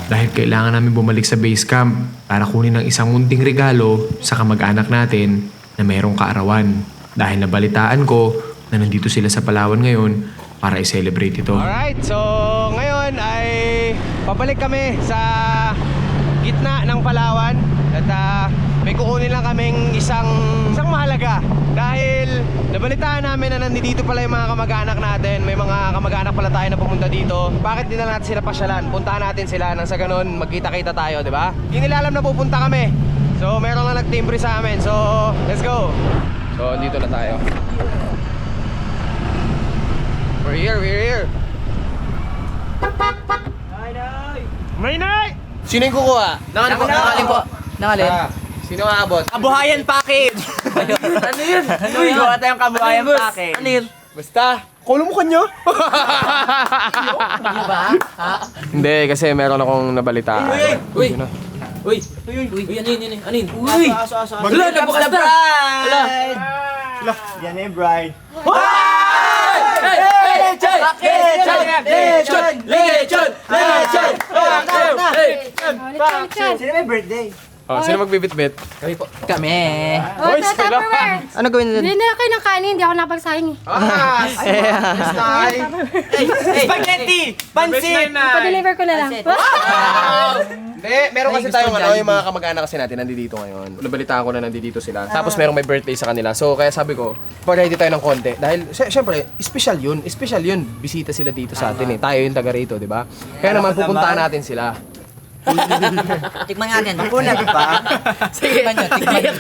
[SPEAKER 12] Dahil kailangan namin bumalik sa base camp para kunin ang isang munting regalo sa kamag-anak natin na mayroong kaarawan. Dahil nabalitaan ko na nandito sila sa Palawan ngayon para i-celebrate ito.
[SPEAKER 6] Alright, so ngayon ay pabalik kami sa gitna ng Palawan at may kukunin lang kaming isang mahalaga dahil nabalitaan namin na nandito pala yung mga kamag-anak natin. May mga kamag-anak pala tayo na pumunta dito. Bakit di na natin sila pasyalan? Puntahan natin sila nang sa ganun magkita-kita tayo, di ba? Hindi nila alam na pupunta kami. So meron lang nagtimbre sa amin. So let's go. So dito na tayo. We're here. Maynay! Sino yung kukuha?
[SPEAKER 3] Nangalin po. Nangalin?
[SPEAKER 6] Sino ang abot?
[SPEAKER 11] Kabuhayan package!
[SPEAKER 3] Ano yun?
[SPEAKER 11] Gawa tayong kabuhayan package.
[SPEAKER 3] Ano yun?
[SPEAKER 6] Basta, kulo mo kanyo?
[SPEAKER 3] Ano ba?
[SPEAKER 6] Hindi, kasi meron akong nabalitaan.
[SPEAKER 3] Uy! Uy! Ano yun? Ano yun? Uy! Wala, nabukas na bride!
[SPEAKER 11] Yan eh, bride. Sino may birthday?
[SPEAKER 6] Oh, sino magbibit-bit?
[SPEAKER 3] Kami.
[SPEAKER 5] Oh, ito, Tupperware.
[SPEAKER 3] Ano gawin nun?
[SPEAKER 5] Hindi na kayo ng kanin, hindi ako napagsayang eh.
[SPEAKER 11] Spaghetti! Pansit!
[SPEAKER 5] Pa-deliver ko na lang.
[SPEAKER 6] Hindi, meron kasi tayong yung mga kamag-anak kasi natin nandito ngayon. Nabalitaan ko na nandito sila. Tapos merong may birthday sa kanila. So kaya sabi ko, pa-ready tayo ng konti. Dahil syempre, special yun. Bisita sila dito sa atin eh. Tayo yung taga rito, di ba? Kaya naman pupuntahan natin sila.
[SPEAKER 3] Tikman natin. Mapunat pa. Sige. Tikman nyo.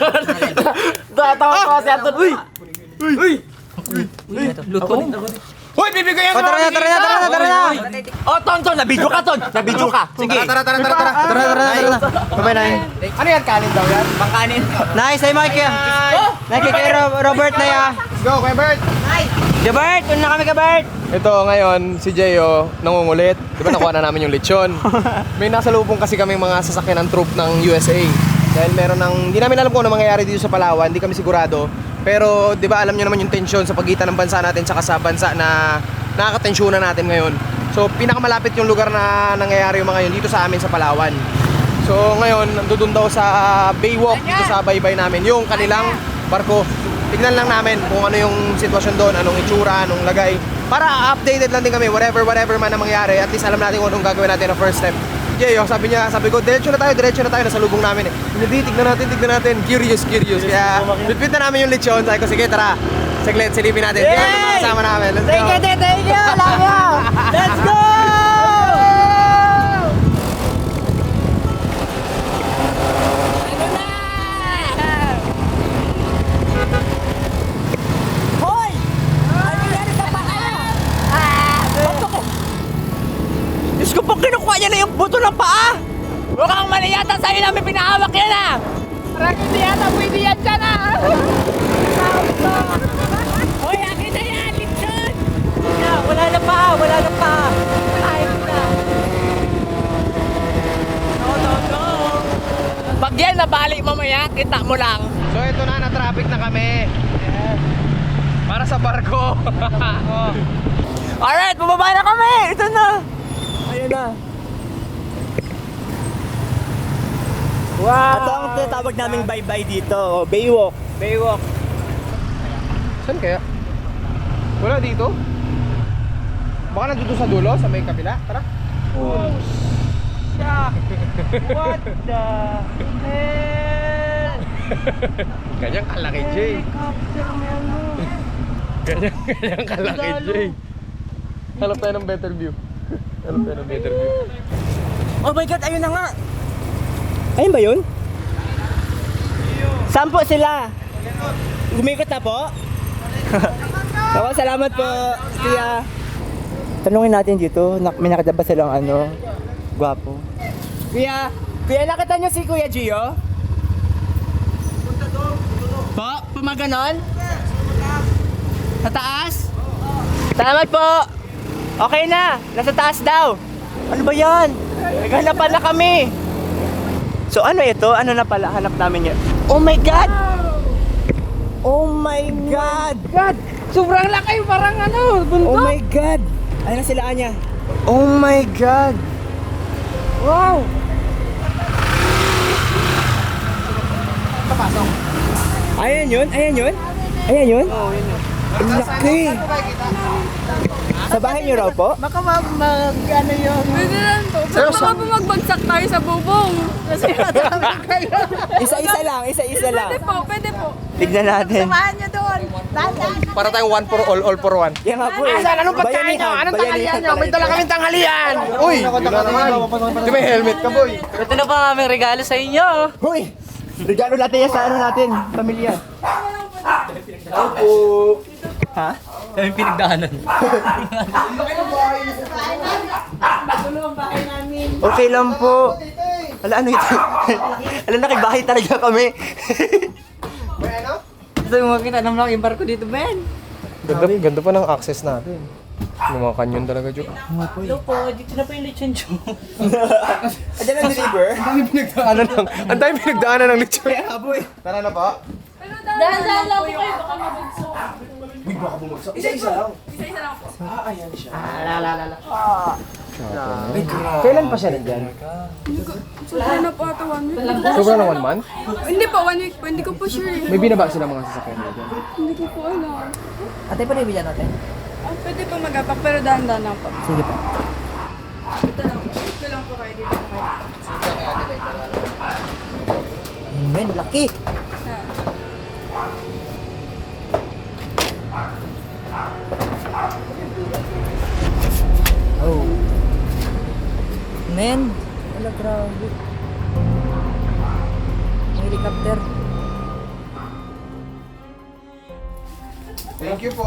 [SPEAKER 11] Tatawa si Anton. Uy!
[SPEAKER 3] Luto.
[SPEAKER 6] Hoy, bibigyan ko!
[SPEAKER 3] Tara na.
[SPEAKER 11] Oh, Tonton, nabidyo ka, Ton. Nabidyo ka. Sige.
[SPEAKER 6] Tara.
[SPEAKER 3] Bye-bye, Nay.
[SPEAKER 6] Ano yan? Kanin daw yan?
[SPEAKER 11] Pangkanin.
[SPEAKER 3] Nay, sa'yo Mike. Nay, kay Robert na ya.
[SPEAKER 6] Let's go, Kuya Bert!
[SPEAKER 3] Bert, una kami ka Bert.
[SPEAKER 6] Ito ngayon, si Jeyo, nangungulit. Di ba nakuha na namin yung lechon? May nasalubong kasi kami mga sasakyan ng troop ng USA. Dahil meron ng, hindi namin alam kung ano mangyayari dito sa Palawan, hindi kami sigurado. Pero di ba alam nyo naman yung tensyon sa pagitan ng bansa natin saka sa bansa na nakakatensyonan natin ngayon. So pinakamalapit yung lugar na nangyayari yung mga yun dito sa amin sa Palawan. So ngayon, nandun daw sa Baywalk dito sa baybay namin, yung kanilang barko. Tignan lang namin kung ano yung sitwasyon doon, anong itsura, anong lagay. Para updated lang din kami, whatever man ang mangyari. At least alam natin kung anong gagawin natin na first step. Jeyo, sabi ko, diretso na tayo, nasa lubong namin eh. Hindi, tignan natin. Curious. Kaya, bitbit na namin yung lechon. Sabi ko, sige, tara. Saglit, silipin natin. Kaya naman kasama namin. Let's go.
[SPEAKER 3] Thank you. Love you. Let's go. Diyos ko po,
[SPEAKER 11] Mukhang mali yata sa'yo namin pinahawak yan ah!
[SPEAKER 10] Parang hindi yata pwede yan dyan ah!
[SPEAKER 11] Hoy, akin na yan! Lechon! Wala na pa! Wala na pa! Kalahin ko na! No! Pag yan nabalik mamaya, kita mo lang.
[SPEAKER 6] So ito na, na-traffic na kami. Para sa barko.
[SPEAKER 11] Alright, bumaba na kami! Ito na! Ayun na. Wow! Ito ang tinatawag naming bye-bye dito. Baywalk. Baywalk.
[SPEAKER 6] Saan kaya? Wala dito? Baka nandito sa dulo, sa may kabila. Tara.
[SPEAKER 11] Oh, shit! What the hell?
[SPEAKER 6] Ganyang kalaki, Jay. Ganyang kalaki, Jay. Hanap tayo ng better view.
[SPEAKER 11] Oh my God, ayun na nga! Ayun ba yun? Saan po sila? Umikot na po? Ako, salamat po, Kuya. Tanungin natin dito, may nakita ba silang gwapo? Kuya, nakita niyo si Kuya Gio? Po, pumaganon? Sa taas? Salamat po! Okay na, nasa taas daw. Ano ba yan? Naghanapan na kami. So ano ito? Ano na pala? Hanap namin yun. Oh my God! Oh my God!
[SPEAKER 10] Sobrang laki, parang bundok.
[SPEAKER 11] Oh my God! Ayun na sila, Anya. Oh my God! Wow!
[SPEAKER 6] Papasok.
[SPEAKER 11] Ayan yun? Oo, yun yun. Ang laki! Sa bahay niyo raw po?
[SPEAKER 10] Baka ano yun. Pwede lang po. Pero baka po magbagsak tayo sa bubong. Kasi madami kayo.
[SPEAKER 11] Isa-isa lang.
[SPEAKER 10] Pwede po.
[SPEAKER 11] Tignan natin.
[SPEAKER 10] Samahan niyo doon.
[SPEAKER 6] Para tayong one for all for one.
[SPEAKER 11] Yan nga po eh.
[SPEAKER 6] Asan? Anong pagkain nyo? Anong tanghalian nyo? May dala kaming tanghalian! Uy! Wala naman. Di may helmet ka, boy.
[SPEAKER 3] Ito na pa aming regalo sa inyo.
[SPEAKER 11] Hoy! Regalo natin yan sa natin, pamilya. Opo. Ha?
[SPEAKER 3] Kami pinagdaanan.
[SPEAKER 11] Okay lang po. Ano ito? Nakibahay talaga kami.
[SPEAKER 3] Gusto mo makita ng malaking barko dito, Ben?
[SPEAKER 6] Ganda pa ng access natin. Mga kanyon talaga, Jo.
[SPEAKER 11] Hello po, dito na po yung lechon, Jo. Andiyan ang deliver?
[SPEAKER 6] Ang dami pinagdaanan ng lechon. Tara na po.
[SPEAKER 5] Dahan-dahan lang po kayo, baka mabagsak.
[SPEAKER 11] Isa-isa lang.
[SPEAKER 5] Isa-isa lang po.
[SPEAKER 11] Ayan siya.
[SPEAKER 6] Kailan pa siya nandyan?
[SPEAKER 5] Sobra na po ata 1 week.
[SPEAKER 6] Sobra na 1 month?
[SPEAKER 5] Hindi po, 1 week po. Hindi ko po sure eh.
[SPEAKER 6] May binaba sila mga sasakyan na dyan.
[SPEAKER 5] Hindi ko po alam.
[SPEAKER 11] Ate, pa rin natin?
[SPEAKER 5] Pwede po mag-apak pero dahan-dahan lang po.
[SPEAKER 11] Sige pa.
[SPEAKER 5] Ito lang po. Ito lang po kayo dito na kayo.
[SPEAKER 11] Men, laki. Oh. Men, wala grabe. Helicopter.
[SPEAKER 6] Thank you po.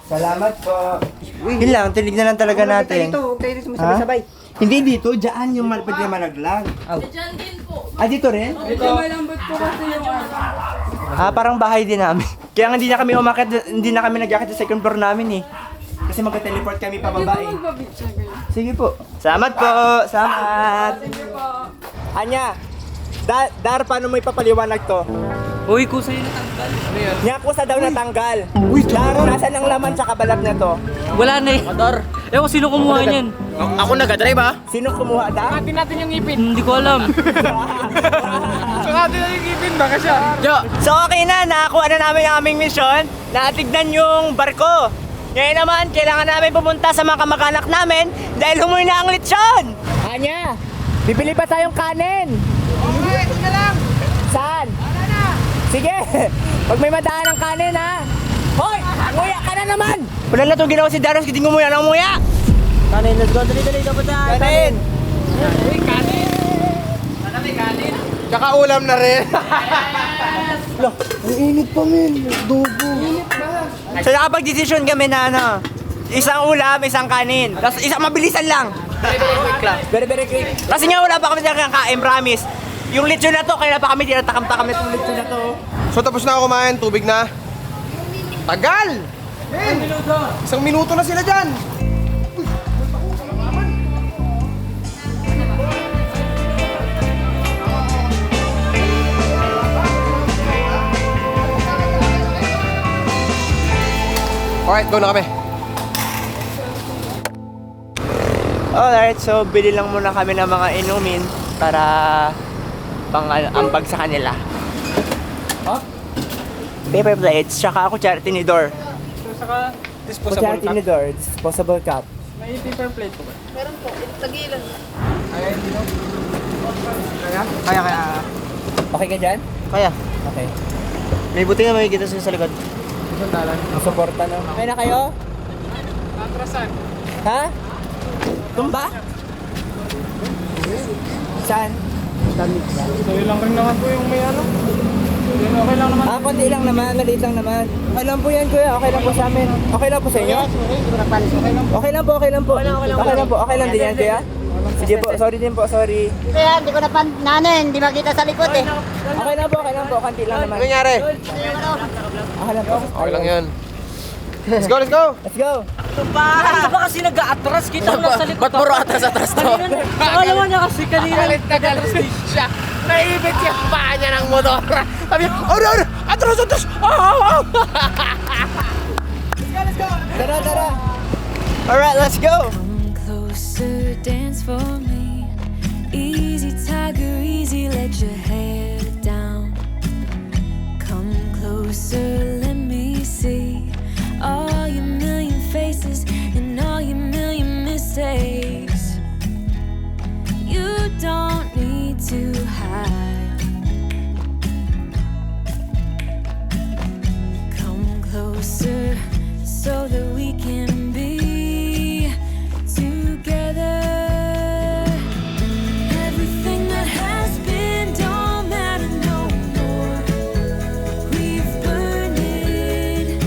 [SPEAKER 11] Salamat po. Yun lang, tinignan lang talaga natin.
[SPEAKER 2] Huwag tayo dito sabay-sabay.
[SPEAKER 11] Hindi dito, dyan yung malapit na malaglag.
[SPEAKER 5] Diyan din po.
[SPEAKER 11] Ah, dito rin?
[SPEAKER 5] Medyo malambot po kasi yung
[SPEAKER 11] Parang bahay din namin. Kaya nga hindi na kami umakit, hindi na kami nag-akit sa second floor namin eh. Kasi magka-teleport kami pababa eh. Sige po. Salamat po! Salamat!
[SPEAKER 5] Sige po.
[SPEAKER 11] Anya, Dar, paano mo ipapaliwanag to?
[SPEAKER 3] Uy, kusa yun natanggal.
[SPEAKER 11] Nga kusa daw natanggal. Uy, Dar, nasan ang laman sa kabalat na to?
[SPEAKER 3] Wala na eh. Adar. Ewan, sino kumuha niyan?
[SPEAKER 6] Ako nag-drive ha?
[SPEAKER 11] Sino kumuha, Dar?
[SPEAKER 10] Sukatin natin yung ipin.
[SPEAKER 3] Hindi ko alam.
[SPEAKER 10] Sukatin na yung ipin. Baka siya.
[SPEAKER 11] So okay na, nakakuha na namin ang aming misyon. Natignan yung barko. Ngayon naman, kailangan namin pumunta sa mga kamag-anak namin dahil humuwi na ang lechon! Anya, bibili pa tayong kanin!
[SPEAKER 10] Okay, ito na lang.
[SPEAKER 11] Saan?
[SPEAKER 10] Wala na.
[SPEAKER 11] Sige, pag may madaan ng kanin ha! Hoy! Nguya ka na naman! Wala na itong ginawa si Darius, hindi ngumuya ng nguya! Kanin, let's go! Dali, dapat na! Kanin!
[SPEAKER 10] Uy, kanin. Sana may kanin.
[SPEAKER 6] Tsaka ulam na rin.
[SPEAKER 11] Ang init pa men, dugo! Init ba? So nakapag-desisyon kami na isang ulam, isang kanin. Tapos isang mabilisan lang.
[SPEAKER 3] Very quick lang. Very quick.
[SPEAKER 11] Kasi nga wala pa kami kain, promise. Yung lechon na to, kaya pa kami tinatakam-takam itong lechon na to.
[SPEAKER 6] So tapos na ako kumain, tubig na. Tagal! Men! 1 minuto na sila dyan! Alright, go na kami.
[SPEAKER 11] Alright, so bili lang muna kami ng mga inumin para ambag sa kanila.
[SPEAKER 3] Oh?
[SPEAKER 11] Paper plates, tsaka kutsara tinidor.
[SPEAKER 10] Saka
[SPEAKER 3] Kutsara tinidor, disposable cup.
[SPEAKER 10] may paper plate po ba?
[SPEAKER 5] Meron po, tagilan.
[SPEAKER 11] Kaya.
[SPEAKER 3] Okay ka dyan?
[SPEAKER 11] Kaya.
[SPEAKER 3] Okay.
[SPEAKER 11] May buti nga makikita sa likod.
[SPEAKER 3] Ang suporta no. Okay na kayo?
[SPEAKER 10] Atrasan.
[SPEAKER 3] Ha? Tumba? Saan?
[SPEAKER 10] Sa'yo lang rin naman po yung may ano. Okay lang naman.
[SPEAKER 3] Konti lang naman, maliit lang naman. Okay lang po yan kuya, okay lang po sa amin. Okay lang po sa inyo? Okay lang po. Okay lang din yan kuya? Sige po, sorry din po, sorry.
[SPEAKER 8] Kaya hindi ko hindi makita sa likod eh.
[SPEAKER 3] Okay lang po, konti lang naman.
[SPEAKER 6] Ano nangyari?
[SPEAKER 3] Okay lang po.
[SPEAKER 6] Okay lang yan. Let's go!
[SPEAKER 3] Let's go!
[SPEAKER 11] Ano ba kasi nag-a-atras? Kita mo sa likod.
[SPEAKER 6] Ba't puro atras-atras to?
[SPEAKER 11] Alam mo na kasi kanina.
[SPEAKER 6] Galit siya. Naibit yung paa niya ng motor. Sabi niya, atras!
[SPEAKER 3] Tara!
[SPEAKER 11] Alright, let's go!
[SPEAKER 9] Come closer, dance for me. Easy, tiger, easy, let your hair down. Come closer, let me see all your million faces and all your million mistakes. You don't need to hide. Come closer so that we can be together. Everything that has been don't matter no more. We've burned it.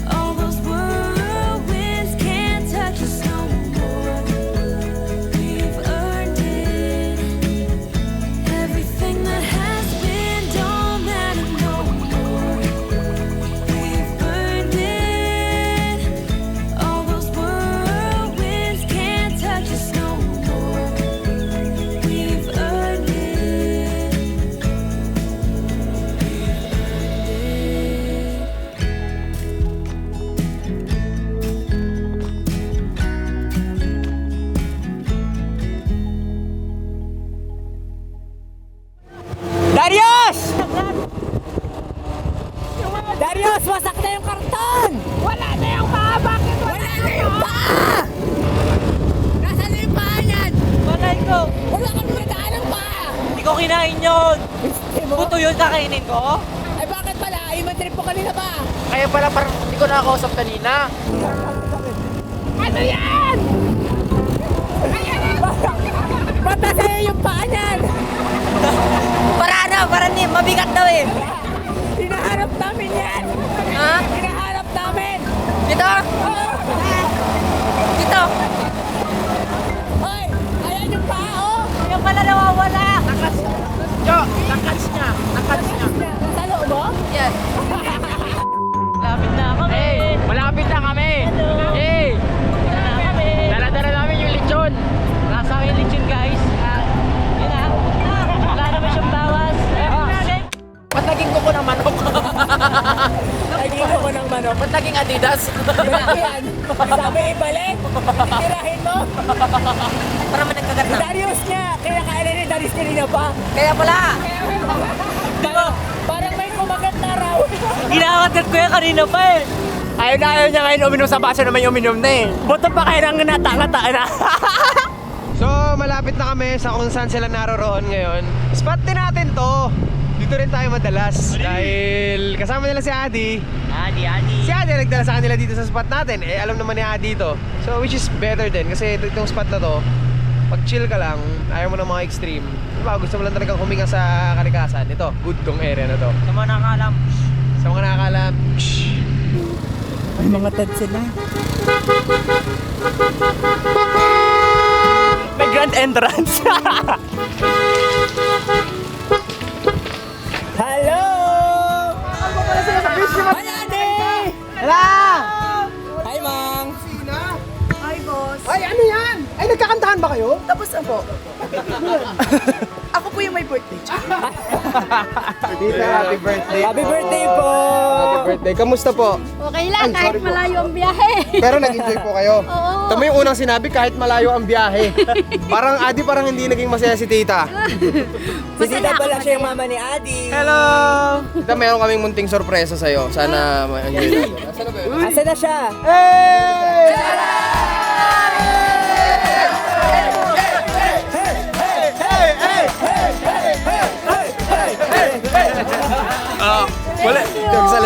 [SPEAKER 9] All those whirlwinds can't touch us no more. We've earned it. Everything that has been don't matter no more. We've burned it. All those whirlwinds can't touch us no more. We've earned it.
[SPEAKER 11] Darius!
[SPEAKER 3] Darius, wasak na yung karton!
[SPEAKER 8] Wala na yung paa! Bakit wala na yung paa? Nasaan na yung paa niyan?
[SPEAKER 11] Malay ko!
[SPEAKER 8] Wala kami nadaan ng paa!
[SPEAKER 11] Hindi ko kinain yun! Puto yun kakainin ko?
[SPEAKER 8] Ay bakit pala? Iman trip po kanina pa!
[SPEAKER 11] Kaya pala parang hindi ko nakakausap kanina.
[SPEAKER 8] Ano yan?
[SPEAKER 3] Ba't sa'yo yung paa niyan?
[SPEAKER 11] Para mabigat daw eh.
[SPEAKER 3] Hinahanap namin yan!
[SPEAKER 11] Ha?
[SPEAKER 3] Hinahanap namin!
[SPEAKER 11] Dito? Dito?
[SPEAKER 3] Hoy! Ayan yung paa, oh!
[SPEAKER 11] Yung pala nawawala.
[SPEAKER 8] Nakats niya!
[SPEAKER 3] Nasa loob mo?
[SPEAKER 11] Yan. Lapit na kami.
[SPEAKER 8] Malapit na kami!
[SPEAKER 11] Hey!
[SPEAKER 8] Dala-dala namin yung lechon!
[SPEAKER 11] Nasa akin lechon guys. Yun na. Wala naman siyang bawas.
[SPEAKER 8] Ba't naging kuko ng manok?
[SPEAKER 3] Naging ako ng manok.
[SPEAKER 8] Ba't naging Adidas?
[SPEAKER 3] Yan! Sabi ibalik! Tirahin mo!
[SPEAKER 11] Para man nagkagat na.
[SPEAKER 3] Darius niya! Kaya kailan ni Darius kanina pa?
[SPEAKER 11] Kaya pala.
[SPEAKER 3] Parang may kumagat na raw.
[SPEAKER 11] Ginakagat ko yan kanina pa eh.
[SPEAKER 6] Ayaw niya ngayon uminom sa baso naman yung uminom na eh.
[SPEAKER 11] Buto pa kayo ng nata-ngata na.
[SPEAKER 6] So, malapit na kami sa kung saan sila naroroon ngayon. Spot din natin to. Dito rin tayo madalas. Dahil kasama nila si Adi.
[SPEAKER 11] Adi.
[SPEAKER 6] Si Adi nagdala sa kanila dito sa spot natin. Eh, alam naman ni Adi to. So, which is better din. Kasi itong spot na to, pag chill ka lang, ayaw mo ng mga extreme. Diba, gusto mo lang talagang huminga sa kalikasan. Ito, good tong area na to.
[SPEAKER 11] Sa mga nakakalam.
[SPEAKER 6] Sa mga nakakalam,
[SPEAKER 3] Ay, mga tad sila.
[SPEAKER 11] grand entrance. Hello!
[SPEAKER 6] Ano pala sila sa beach?
[SPEAKER 11] Hala! Hi, Mang!
[SPEAKER 5] Hi, boss.
[SPEAKER 6] Ay, ano yan? Ay, nagkakantahan ba kayo?
[SPEAKER 5] Tapos na po. Ako po yung may birthday.
[SPEAKER 6] Tita, happy birthday.
[SPEAKER 11] Happy birthday po!
[SPEAKER 6] Happy birthday. Kamusta po?
[SPEAKER 5] Okay lang,
[SPEAKER 6] Ay,
[SPEAKER 5] kahit
[SPEAKER 6] sorry po.
[SPEAKER 5] malayo ang biyahe.
[SPEAKER 6] Pero nag-enjoy po kayo.
[SPEAKER 5] Oo.
[SPEAKER 6] Tama yung unang sinabi, kahit malayo ang biyahe. Parang Adi, parang hindi naging masaya si Tita.
[SPEAKER 11] Si Tita pala siya yung mama ni Adi.
[SPEAKER 6] Hello! Tita, meron kaming munting sorpresa sa'yo. Sana ma-enjoy natin. Nasaan na ba yun?
[SPEAKER 11] Asa na siya?
[SPEAKER 6] Wala.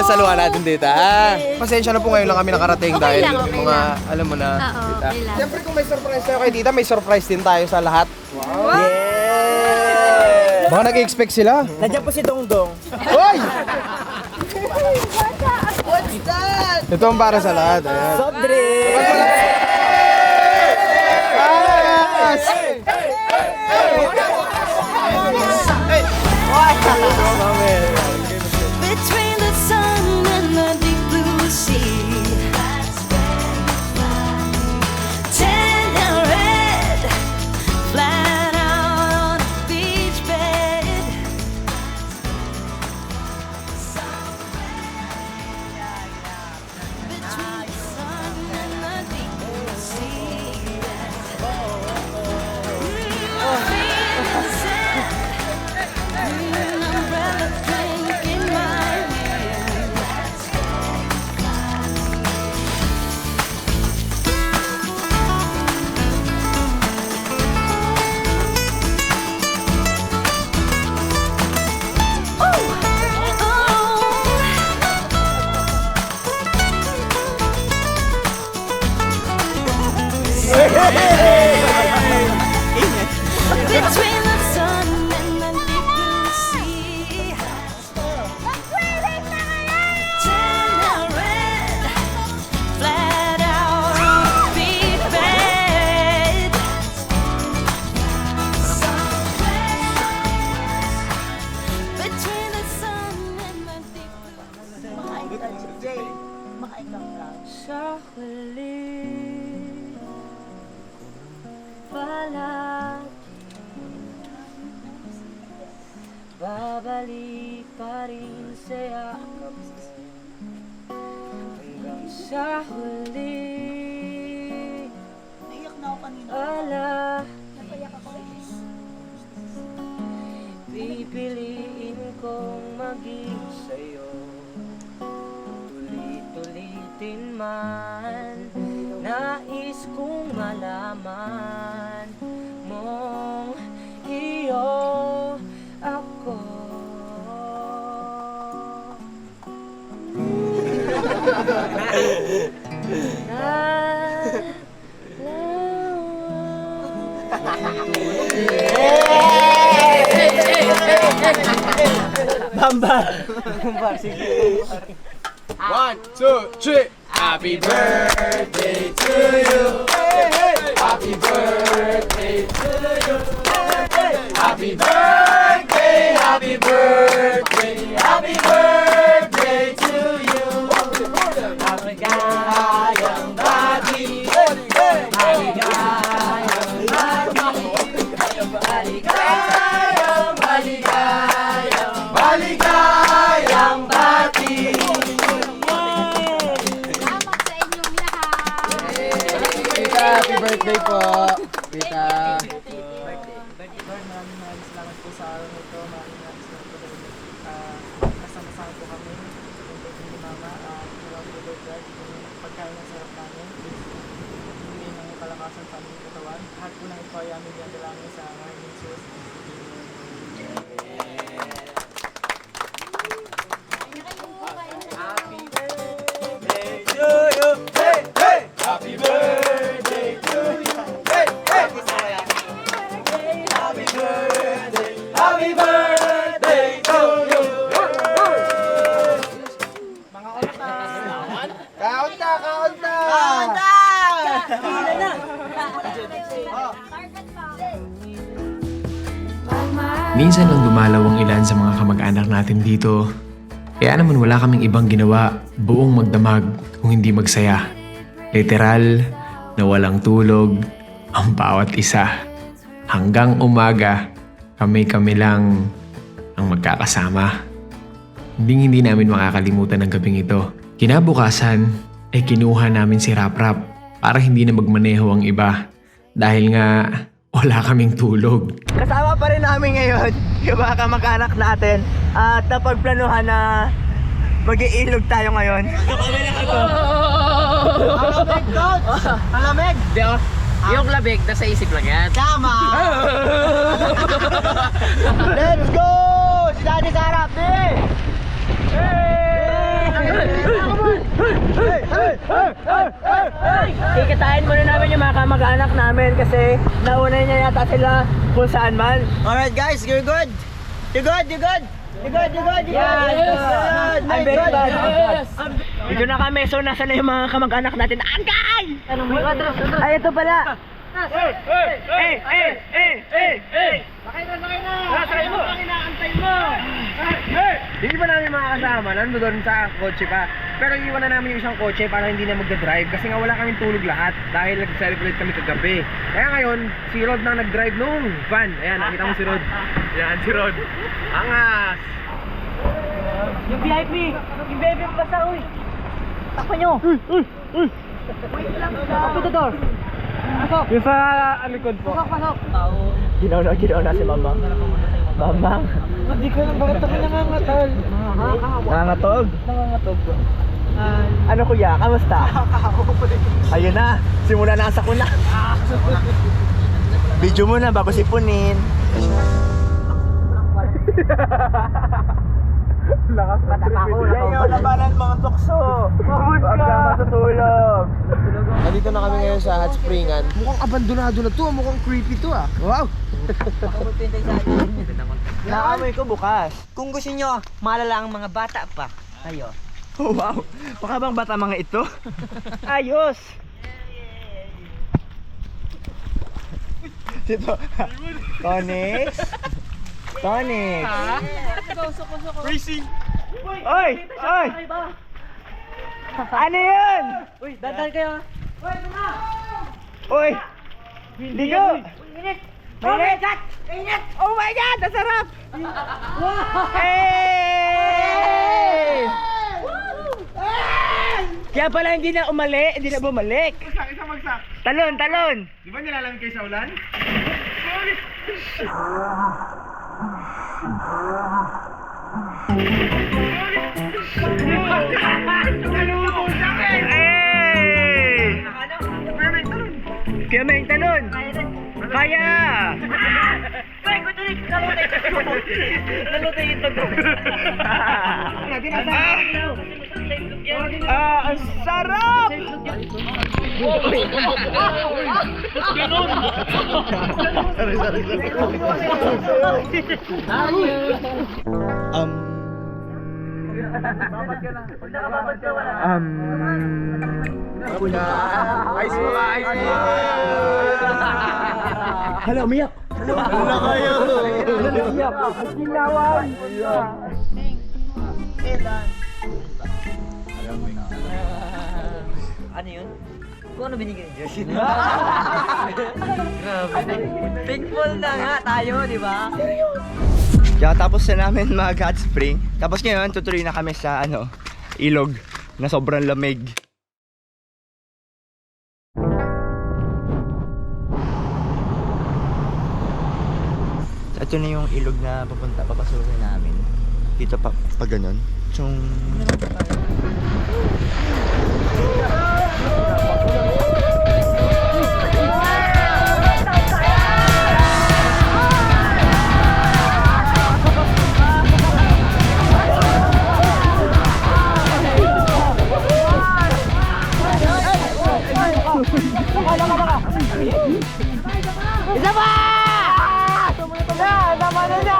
[SPEAKER 6] Saluhan natin dito. Pasensya na po ngayon lang kami nakarating
[SPEAKER 5] Okay
[SPEAKER 6] dahil
[SPEAKER 5] lang, okay
[SPEAKER 6] mga,
[SPEAKER 5] lang.
[SPEAKER 6] alam mo na,
[SPEAKER 5] Oo,
[SPEAKER 6] tita.
[SPEAKER 5] okay lang.
[SPEAKER 6] Siyempre kung may surprise tayo kay tita, may surprise din tayo sa lahat.
[SPEAKER 11] Yeah!
[SPEAKER 6] Baka nag-expect sila.
[SPEAKER 11] Nandiyan po si Dongdong.
[SPEAKER 6] Hoy!
[SPEAKER 5] What's that?
[SPEAKER 6] Ito ang para sa lahat. Ayan.
[SPEAKER 11] Soft drink!
[SPEAKER 9] Between the sun and the deep blue sea, tan and red, flat out on the beach bed. Between the sun and the deep blue sea, feeling sad. An umbrella drink in my hand. Between the sun and the deep blue sea, tan and red, flat out on the beach bed. Between the sun and the deep
[SPEAKER 4] Sa huli palagi babalik pa rin sa'yo hanggang sa huli. Ala, pipiliin kong maging sa'yo, ulit-ulitin man. Nais kong malaman mong iyo ako.
[SPEAKER 11] Bamba! Bamba, sige.
[SPEAKER 6] 1, 2, 3. Happy birthday to you. Happy birthday to you. Happy birthday, happy birthday, happy birthday to you. Maligayang bati, maligayang bati, maligayang, maligayang, maligayang bati. Happy birthday po, Tita.
[SPEAKER 3] Maraming salamat po sa araw nito. Maraming salamat po dahil kasama-sama po kami. Thank you mama. Salamat po God. Yung pagkain ng sarap namin. Hindi nang palakasan sa aming katawan. Lahat po ng ito ay aming dadalangin sa ngayon ng Jesus.
[SPEAKER 6] Happy birthday to you. Hey, hey. Happy birthday to you. Hey, hey. Happy birthday. Happy birthday to you.
[SPEAKER 3] Mga onta!
[SPEAKER 6] Kaunta, kaunta.
[SPEAKER 12] Minsan lang dumalaw ang ilan sa mga kamag-anak natin dito. Kaya naman wala kaming ibang ginawa buong magdamag kung hindi magsaya. Literal na walang tulog ang bawat isa. Hanggang umaga, kami-kami lang ang magkakasama. Hindi namin makakalimutan ang gabing ito. Kinabukasan ay kinuha namin si Rap-Rap para hindi na magmaneho ang iba. Dahil nga wala kaming tulog.
[SPEAKER 11] Kasama pa rin namin ngayon yung mga kamag-anak natin at napagplanuhan na mag-iilog tayo ngayon. Malamig, Coach! Malamig!
[SPEAKER 3] Yung labig, nasa isip lang yan.
[SPEAKER 11] Tama! Let's go! Si Daddy sa harap, Kikitain muna namin yung mga kamag-anak namin kasi nauna niya yata sila kung saan man. Alright guys, you're good? You're good? You're good? You're good? You're good? You're good? I'm very bad. Dito na kami, so nasa na yung mga kamag-anak natin. Angay! Ay, ito pala.
[SPEAKER 6] Nasay mo! Inaantay mo! Hindi pa namin makakasama, nandun sa kotse pa. Pero iwan na namin yung isang kotse para hindi na magdadrive kasi nga wala kaming tulog lahat dahil nag-celebrate kami kagabi. Kaya ngayon, si Rod na nag-drive nung van. Ayan, nakita mo si Rod. Ayan, si Rod. Angas!
[SPEAKER 11] Yung VIP pa sa uy. Takpa nyo. Open the door. Pasok.
[SPEAKER 6] Yung sa alikod po.
[SPEAKER 11] Pasok.
[SPEAKER 6] Ginaw na si Mamang. Mamang?
[SPEAKER 11] Hindi ko lang bakit ako nangangatol.
[SPEAKER 6] Nangangatog?
[SPEAKER 11] Nangangatog.
[SPEAKER 6] Ano kuya, kamusta? Ayun na, simula na sa kuna. Video mo na bago sipunin. Lakas na trip. Yayaw na banan mga tukso. Huwag ka matutulog. Nandito na kami ngayon sa Hot Springan. Mukhang abandonado na to. Mukhang creepy to ah. Wow! Nakamoy ko bukas.
[SPEAKER 11] Kung gusto nyo, malala ang mga bata pa. Kayo.
[SPEAKER 6] Oh, wow! Baka bang bata mga ito? Ayos! Dito. Tonix? Tonix! Racing! Oy! Oy! Ano yun?
[SPEAKER 11] Uy, dandan kayo.
[SPEAKER 6] Uy! Ligo!
[SPEAKER 11] Init!
[SPEAKER 6] Init! Oh my God! Ang sarap! Hey! Kaya pala hindi na bumalik. Isang magsak. Talon! Di ba nilalamig kayo sa ulan? Kaya may talon! Kaya! Ang sarap! Ako na. Ice mo. Hala, umiyak. Hala kayo. Umiyak. Ginawan.
[SPEAKER 11] Ano yun? Kung ano binigay ni Josh? Grabe. Thankful na nga tayo, di ba?
[SPEAKER 6] Kaya tapos na namin mag hot spring. Tapos ngayon, tutuloy na kami sa ilog na sobrang lamig. Ito na yung ilog na papasukin namin. Dito pa ganun. Tsung...
[SPEAKER 11] Isa pa! Tama na!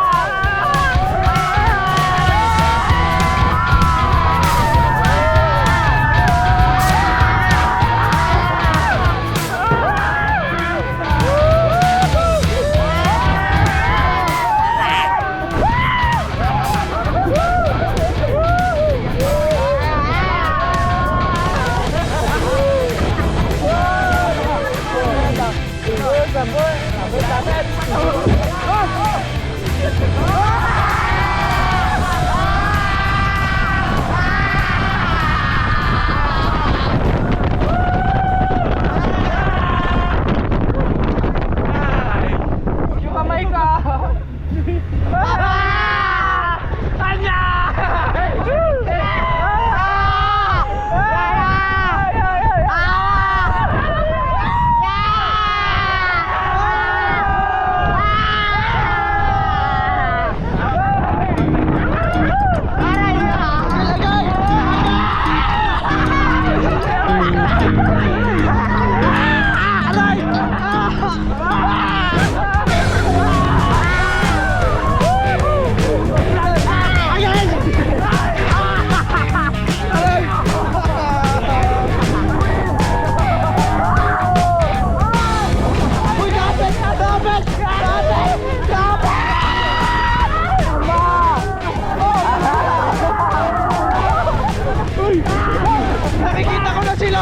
[SPEAKER 6] Nakikita ko na sila!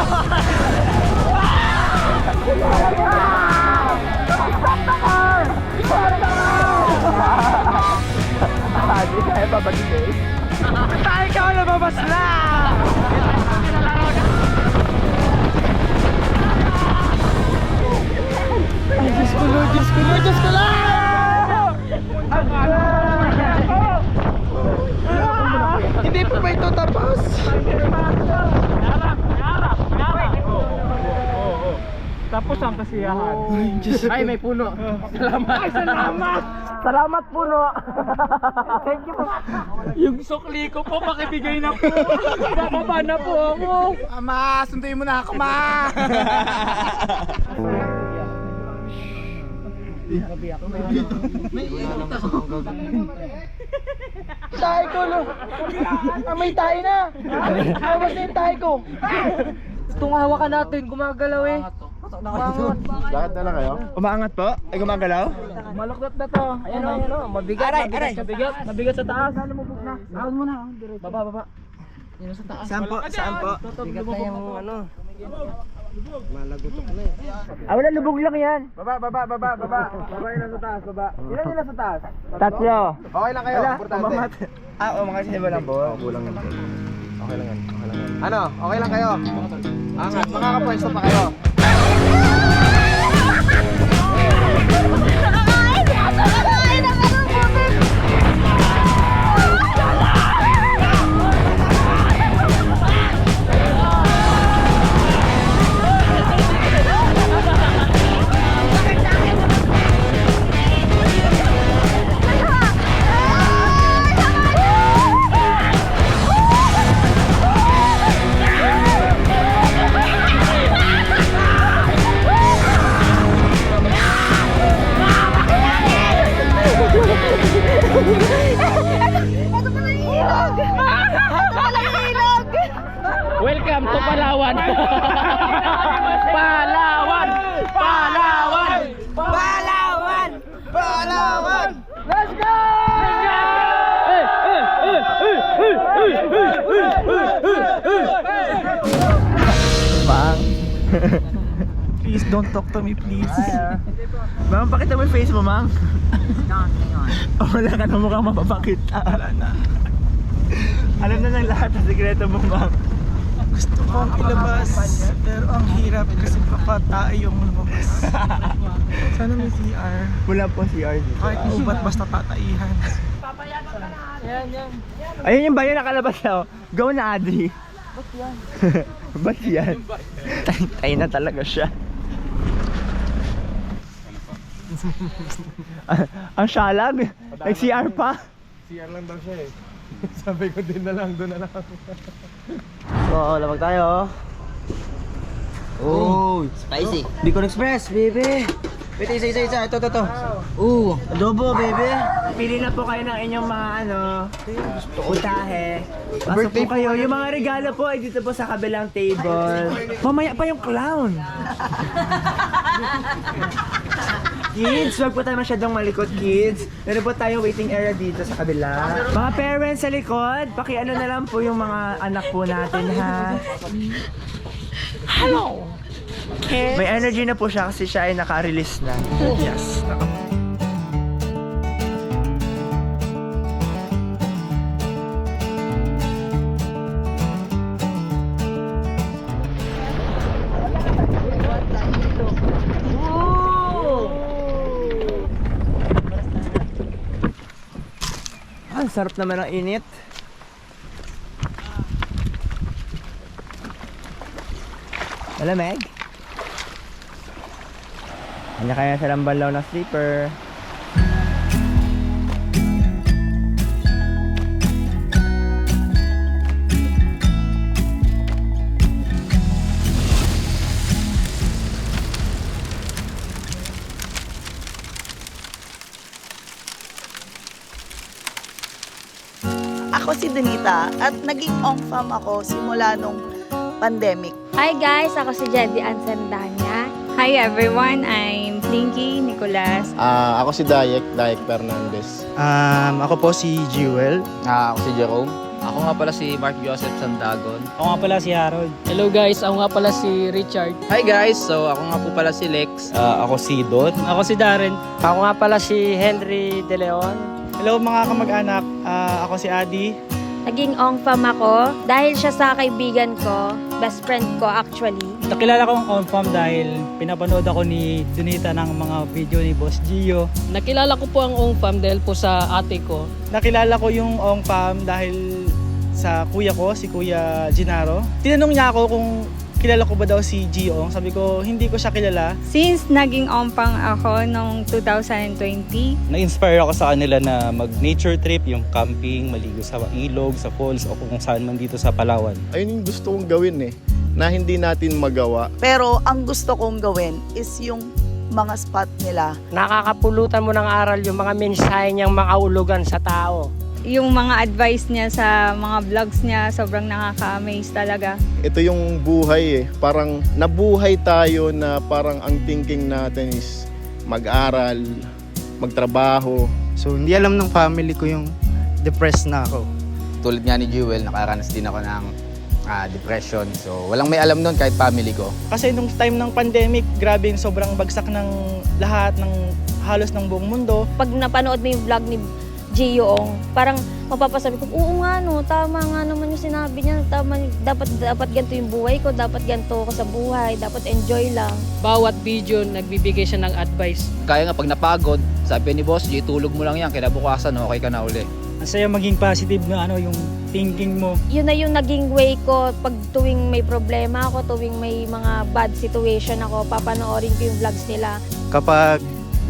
[SPEAKER 6] Hindi kaya babagin eh. Tayo ka lumabas na! Ay, Diyos ko Lord, Diyos ko Lord, Diyos ko Lord! Hindi pa ba ito tapos? Tapos ang kasiyahan. Ay, may puno. Salamat. Ay, salamat. Salamat puno. Thank you po.
[SPEAKER 10] Yung sukli ko po, pakibigay na po. Bababa na po ako.
[SPEAKER 6] Ma, sunduin mo na ako, ma. Tayo ko, lo. May tayo na. Awas na yung tayo ko.
[SPEAKER 3] Itong hawakan natin, gumagalaw eh.
[SPEAKER 6] Bakit na lang kayo? Umaangat po? Ay, gumagalaw?
[SPEAKER 3] Maluktot na to. Ayan o, mabigat, mabigat, mabigat, mabigat sa taas. Ahon mo na, baba. Yun sa taas.
[SPEAKER 6] Saan po? Saan po?
[SPEAKER 3] Bigat na yung ano.
[SPEAKER 6] Malagutok na eh. Ah, wala, lubog lang yan. Baba. Baba yun nasa taas, baba. Ilan yun nasa taas? Tatlo. Okay lang kayo, importante. Umangat siya lang po. Kulang yun. Okay lang yan. Ano? Okay lang kayo? Angat, makakapwesto pa kayo.
[SPEAKER 10] Welcome to Palawan. Palawan. Palawan.
[SPEAKER 6] Palawan! Palawan! Let's go! Mang, please don't talk to me, please. Mang, pakita mo yung face mo, Mang. Wala ka na mukhang mapapakita. Alam na ng lahat ng sikreto mo, Mang. Gusto kong ilabas, pero ang hirap kasi baka tayo yung lumabas. Sana may CR. Wala po CR dito. Kahit ubat basta tataihan.
[SPEAKER 3] Yan.
[SPEAKER 6] Ayun yung bayo nakalabas na. Go na, Adri.
[SPEAKER 3] Ba't yan?
[SPEAKER 6] Ba't yan? Tay na talaga siya. Ang syalag. Nag-CR pa.
[SPEAKER 7] CR lang daw siya eh. Sabi ko din na lang, doon na lang.
[SPEAKER 6] Oo, labag tayo. Oh, spicy. Bicol Express, baby. Wait, isa. Ito. Adobo, baby. Pili na po kayo ng inyong mga utahe. Pasok po kayo. Yung mga regalo po ay dito po sa kabilang table. Mamaya pa yung clown. Kids, wag po tayo masyadong malikot, kids. Meron po tayong waiting area dito sa kabila. Mga parents sa likod, pakiano na lang po yung mga anak po natin, ha? Hello! May energy na po siya kasi siya ay naka-release na. Yes.
[SPEAKER 11] Ang sarap naman ng init. Malamig. Kanya kaya sa lambanlaw ng sleeper.
[SPEAKER 14] Ako si Donita at naging on-fam ako simula nung pandemic.
[SPEAKER 15] Hi guys, ako si Jedi Ansandanya. Hi everyone, I'm Blinky Nicolas.
[SPEAKER 16] Ako si Dayek Fernandez.
[SPEAKER 17] Ako po si Jewel.
[SPEAKER 18] Ako si Jerome. Ako nga pala si Mark Joseph Sandagon.
[SPEAKER 19] Ako nga pala si Harold.
[SPEAKER 20] Hello guys, ako nga pala si Richard.
[SPEAKER 18] Hi guys, so ako nga po pala si Lex.
[SPEAKER 19] Ako si Dot.
[SPEAKER 20] Ako si Darren.
[SPEAKER 21] Ako nga pala si Henry De Leon.
[SPEAKER 22] Hello mga kamag-anak, ako si Adi.
[SPEAKER 15] Naging on-fam ako dahil siya sa kaibigan ko, best friend ko actually.
[SPEAKER 19] Nakilala ko ang on-fam dahil pinapanood ako ni Donita ng mga video ni Boss Gio.
[SPEAKER 20] Nakilala ko po ang on-fam dahil po sa ate ko.
[SPEAKER 22] Nakilala ko yung on-fam dahil sa kuya ko, si Kuya Gennaro. Tinanong niya ako kung kilala ko ba daw si Gio. Sabi ko, hindi ko siya kilala.
[SPEAKER 23] Since naging on-fam ako noong 2020,
[SPEAKER 24] na-inspire ako sa kanila na mag-nature trip, yung camping, maligo sa ilog, sa falls, o kung saan man dito sa Palawan.
[SPEAKER 16] Ayun yung gusto kong gawin na hindi natin magawa.
[SPEAKER 14] Pero ang gusto kong gawin is yung mga spot nila.
[SPEAKER 21] Nakakapulutan mo ng aral yung mga mensahe niyang makaulugan sa tao.
[SPEAKER 23] yung mga advice niya sa mga vlogs niya, sobrang nakaka-amaze talaga.
[SPEAKER 16] Ito yung buhay Parang nabuhay tayo na parang ang thinking natin is mag-aral, magtrabaho.
[SPEAKER 17] So hindi alam ng family ko yung depressed na ako.
[SPEAKER 18] Tulad nga ni Jewel, nakaranas din ako ng depression. So walang may alam nun kahit family ko.
[SPEAKER 22] Kasi nung time ng pandemic, grabe yung sobrang bagsak ng lahat, ng halos ng buong mundo.
[SPEAKER 15] Pag napanood mo yung vlog ni Gio, parang mapapasabi ko, oo nga no, tama nga naman yung sinabi niya, tama, dapat ganito yung buhay ko, dapat ganito ako sa buhay, dapat enjoy lang.
[SPEAKER 20] Bawat video, nagbibigay siya ng advice.
[SPEAKER 18] Kaya nga pag napagod, sabi ni Boss G, tulog mo lang yan, kinabukasan okay ka na uli.
[SPEAKER 19] Ang saya maging positive na yung thinking mo.
[SPEAKER 15] Yun na yung naging way ko pag tuwing may problema ako, tuwing may mga bad situation ako, papanoorin ko yung vlogs nila.
[SPEAKER 17] Kapag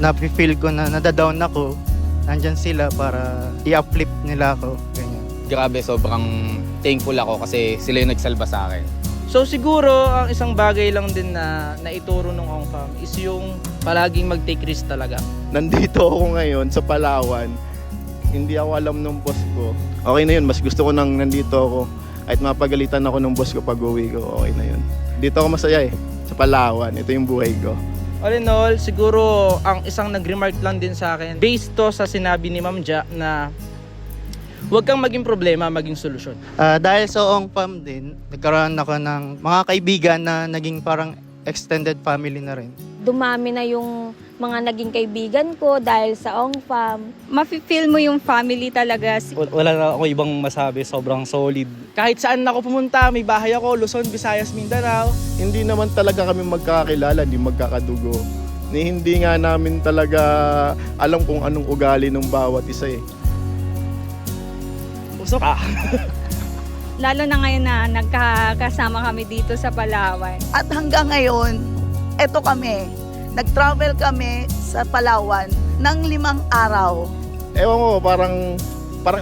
[SPEAKER 17] nafe-feel ko na nadadown ako, nandyan sila para i-uplift nila ako. Ganyan.
[SPEAKER 18] Grabe, sobrang thankful ako kasi sila yung nagsalba sa akin.
[SPEAKER 3] So siguro, ang isang bagay lang din na naituro ng Ongfam is yung palaging mag-take risk talaga.
[SPEAKER 16] Nandito ako ngayon sa Palawan. Hindi ako alam ng boss ko. Okay na yun, mas gusto ko nang nandito ako. Kahit mapagalitan ako ng boss ko pag uwi ko, okay na yun. Dito ako masaya sa Palawan. Ito yung buhay ko.
[SPEAKER 3] All in all, siguro ang isang nag-remark lang din sa akin, based to sa sinabi ni Ma'am Ja na huwag kang maging problema, maging solusyon.
[SPEAKER 17] Dahil sa Ongfam din, nagkaroon ako ng mga kaibigan na naging parang extended family na rin.
[SPEAKER 15] Dumami na yung mga naging kaibigan ko dahil sa Ongfam.
[SPEAKER 23] Mafe-feel mo yung family talaga.
[SPEAKER 24] Wala na ako ibang masabi, sobrang solid.
[SPEAKER 22] Kahit saan ako pumunta, may bahay ako, Luzon, Visayas, Mindanao.
[SPEAKER 16] Hindi naman talaga kami magkakilala, hindi magkakadugo. Hindi nga namin talaga alam kung anong ugali ng bawat isa
[SPEAKER 22] Usok ah.
[SPEAKER 23] Lalo na ngayon na nagkakasama kami dito sa Palawan.
[SPEAKER 14] At hanggang ngayon, eto kami. Nag-travel kami sa Palawan ng 5 araw.
[SPEAKER 16] Ewan ko, parang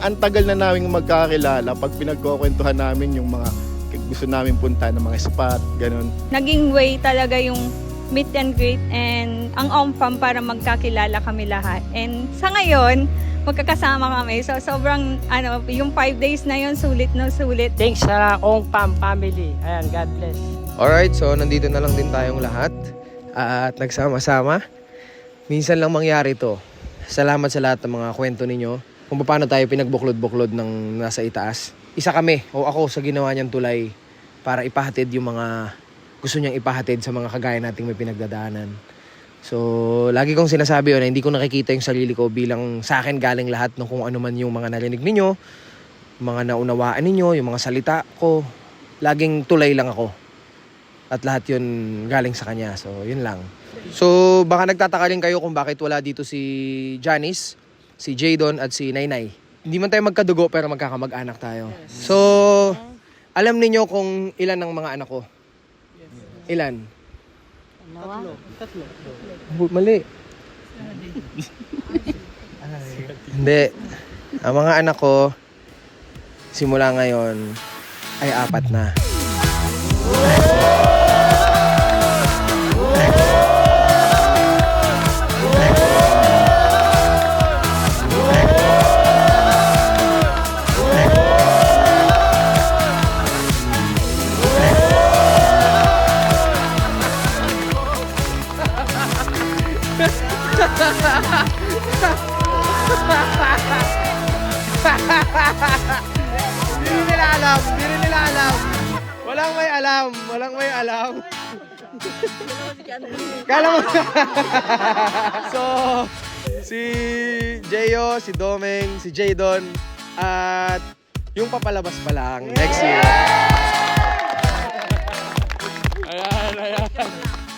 [SPEAKER 16] ang tagal na naming magkakilala pag pinagkukwentuhan namin yung mga gusto namin punta ng mga spot, ganun.
[SPEAKER 23] Naging way talaga yung meet and greet and ang Ongfam para magkakilala kami lahat. And sa ngayon, magkakasama kami. So sobrang yung 5 days na yun, sulit na sulit.
[SPEAKER 21] Thanks sa Ongfam family. Ayan, God bless.
[SPEAKER 7] Alright, so nandito na lang din tayong lahat at nagsama-sama. Minsan lang mangyari to. Salamat sa lahat ng mga kwento ninyo. Kung paano tayo pinagbuklod-buklod ng nasa itaas. Isa kami o ako sa ginawa niyang tulay para ipahatid yung mga gusto niyang ipahatid sa mga kagaya nating may pinagdadaanan. So, lagi kong sinasabi na hindi ko nakikita yung sarili ko bilang sa akin galing lahat ng kung ano man yung mga narinig ninyo, mga naunawaan ninyo, yung mga salita ko. Laging tulay lang ako. At lahat yun galing sa kanya. So, yun lang. So, baka nagtataka rin kayo kung bakit wala dito si Janice, si Jadon at si Nainay. Hindi man tayo magkadugo pero magkakamag-anak tayo. So, alam niyo kung ilan ang mga anak ko? Ilan?
[SPEAKER 22] Tatlo.
[SPEAKER 7] Mali. Hindi. Ang mga anak ko, simula ngayon, ay 4 na.
[SPEAKER 6] Hindi nila alam. Walang may alam. Kala mo. So, si Jeyo, si Domeng, si Jadon, at yung papalabas pa lang next year. Ayan.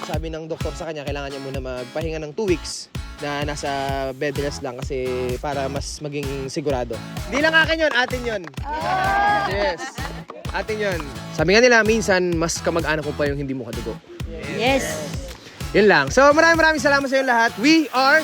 [SPEAKER 6] Sabi ng doktor sa kanya, kailangan niya muna magpahinga ng 2 weeks na nasa bed rest lang kasi para mas maging sigurado. Hindi lang akin yun, atin yun. Yes. Atin yun. Sabi nga nila, minsan mas kamag-anak mo pa yung hindi mo kadugo.
[SPEAKER 15] Yes.
[SPEAKER 7] Yun lang. So maraming salamat sa inyo lahat. We are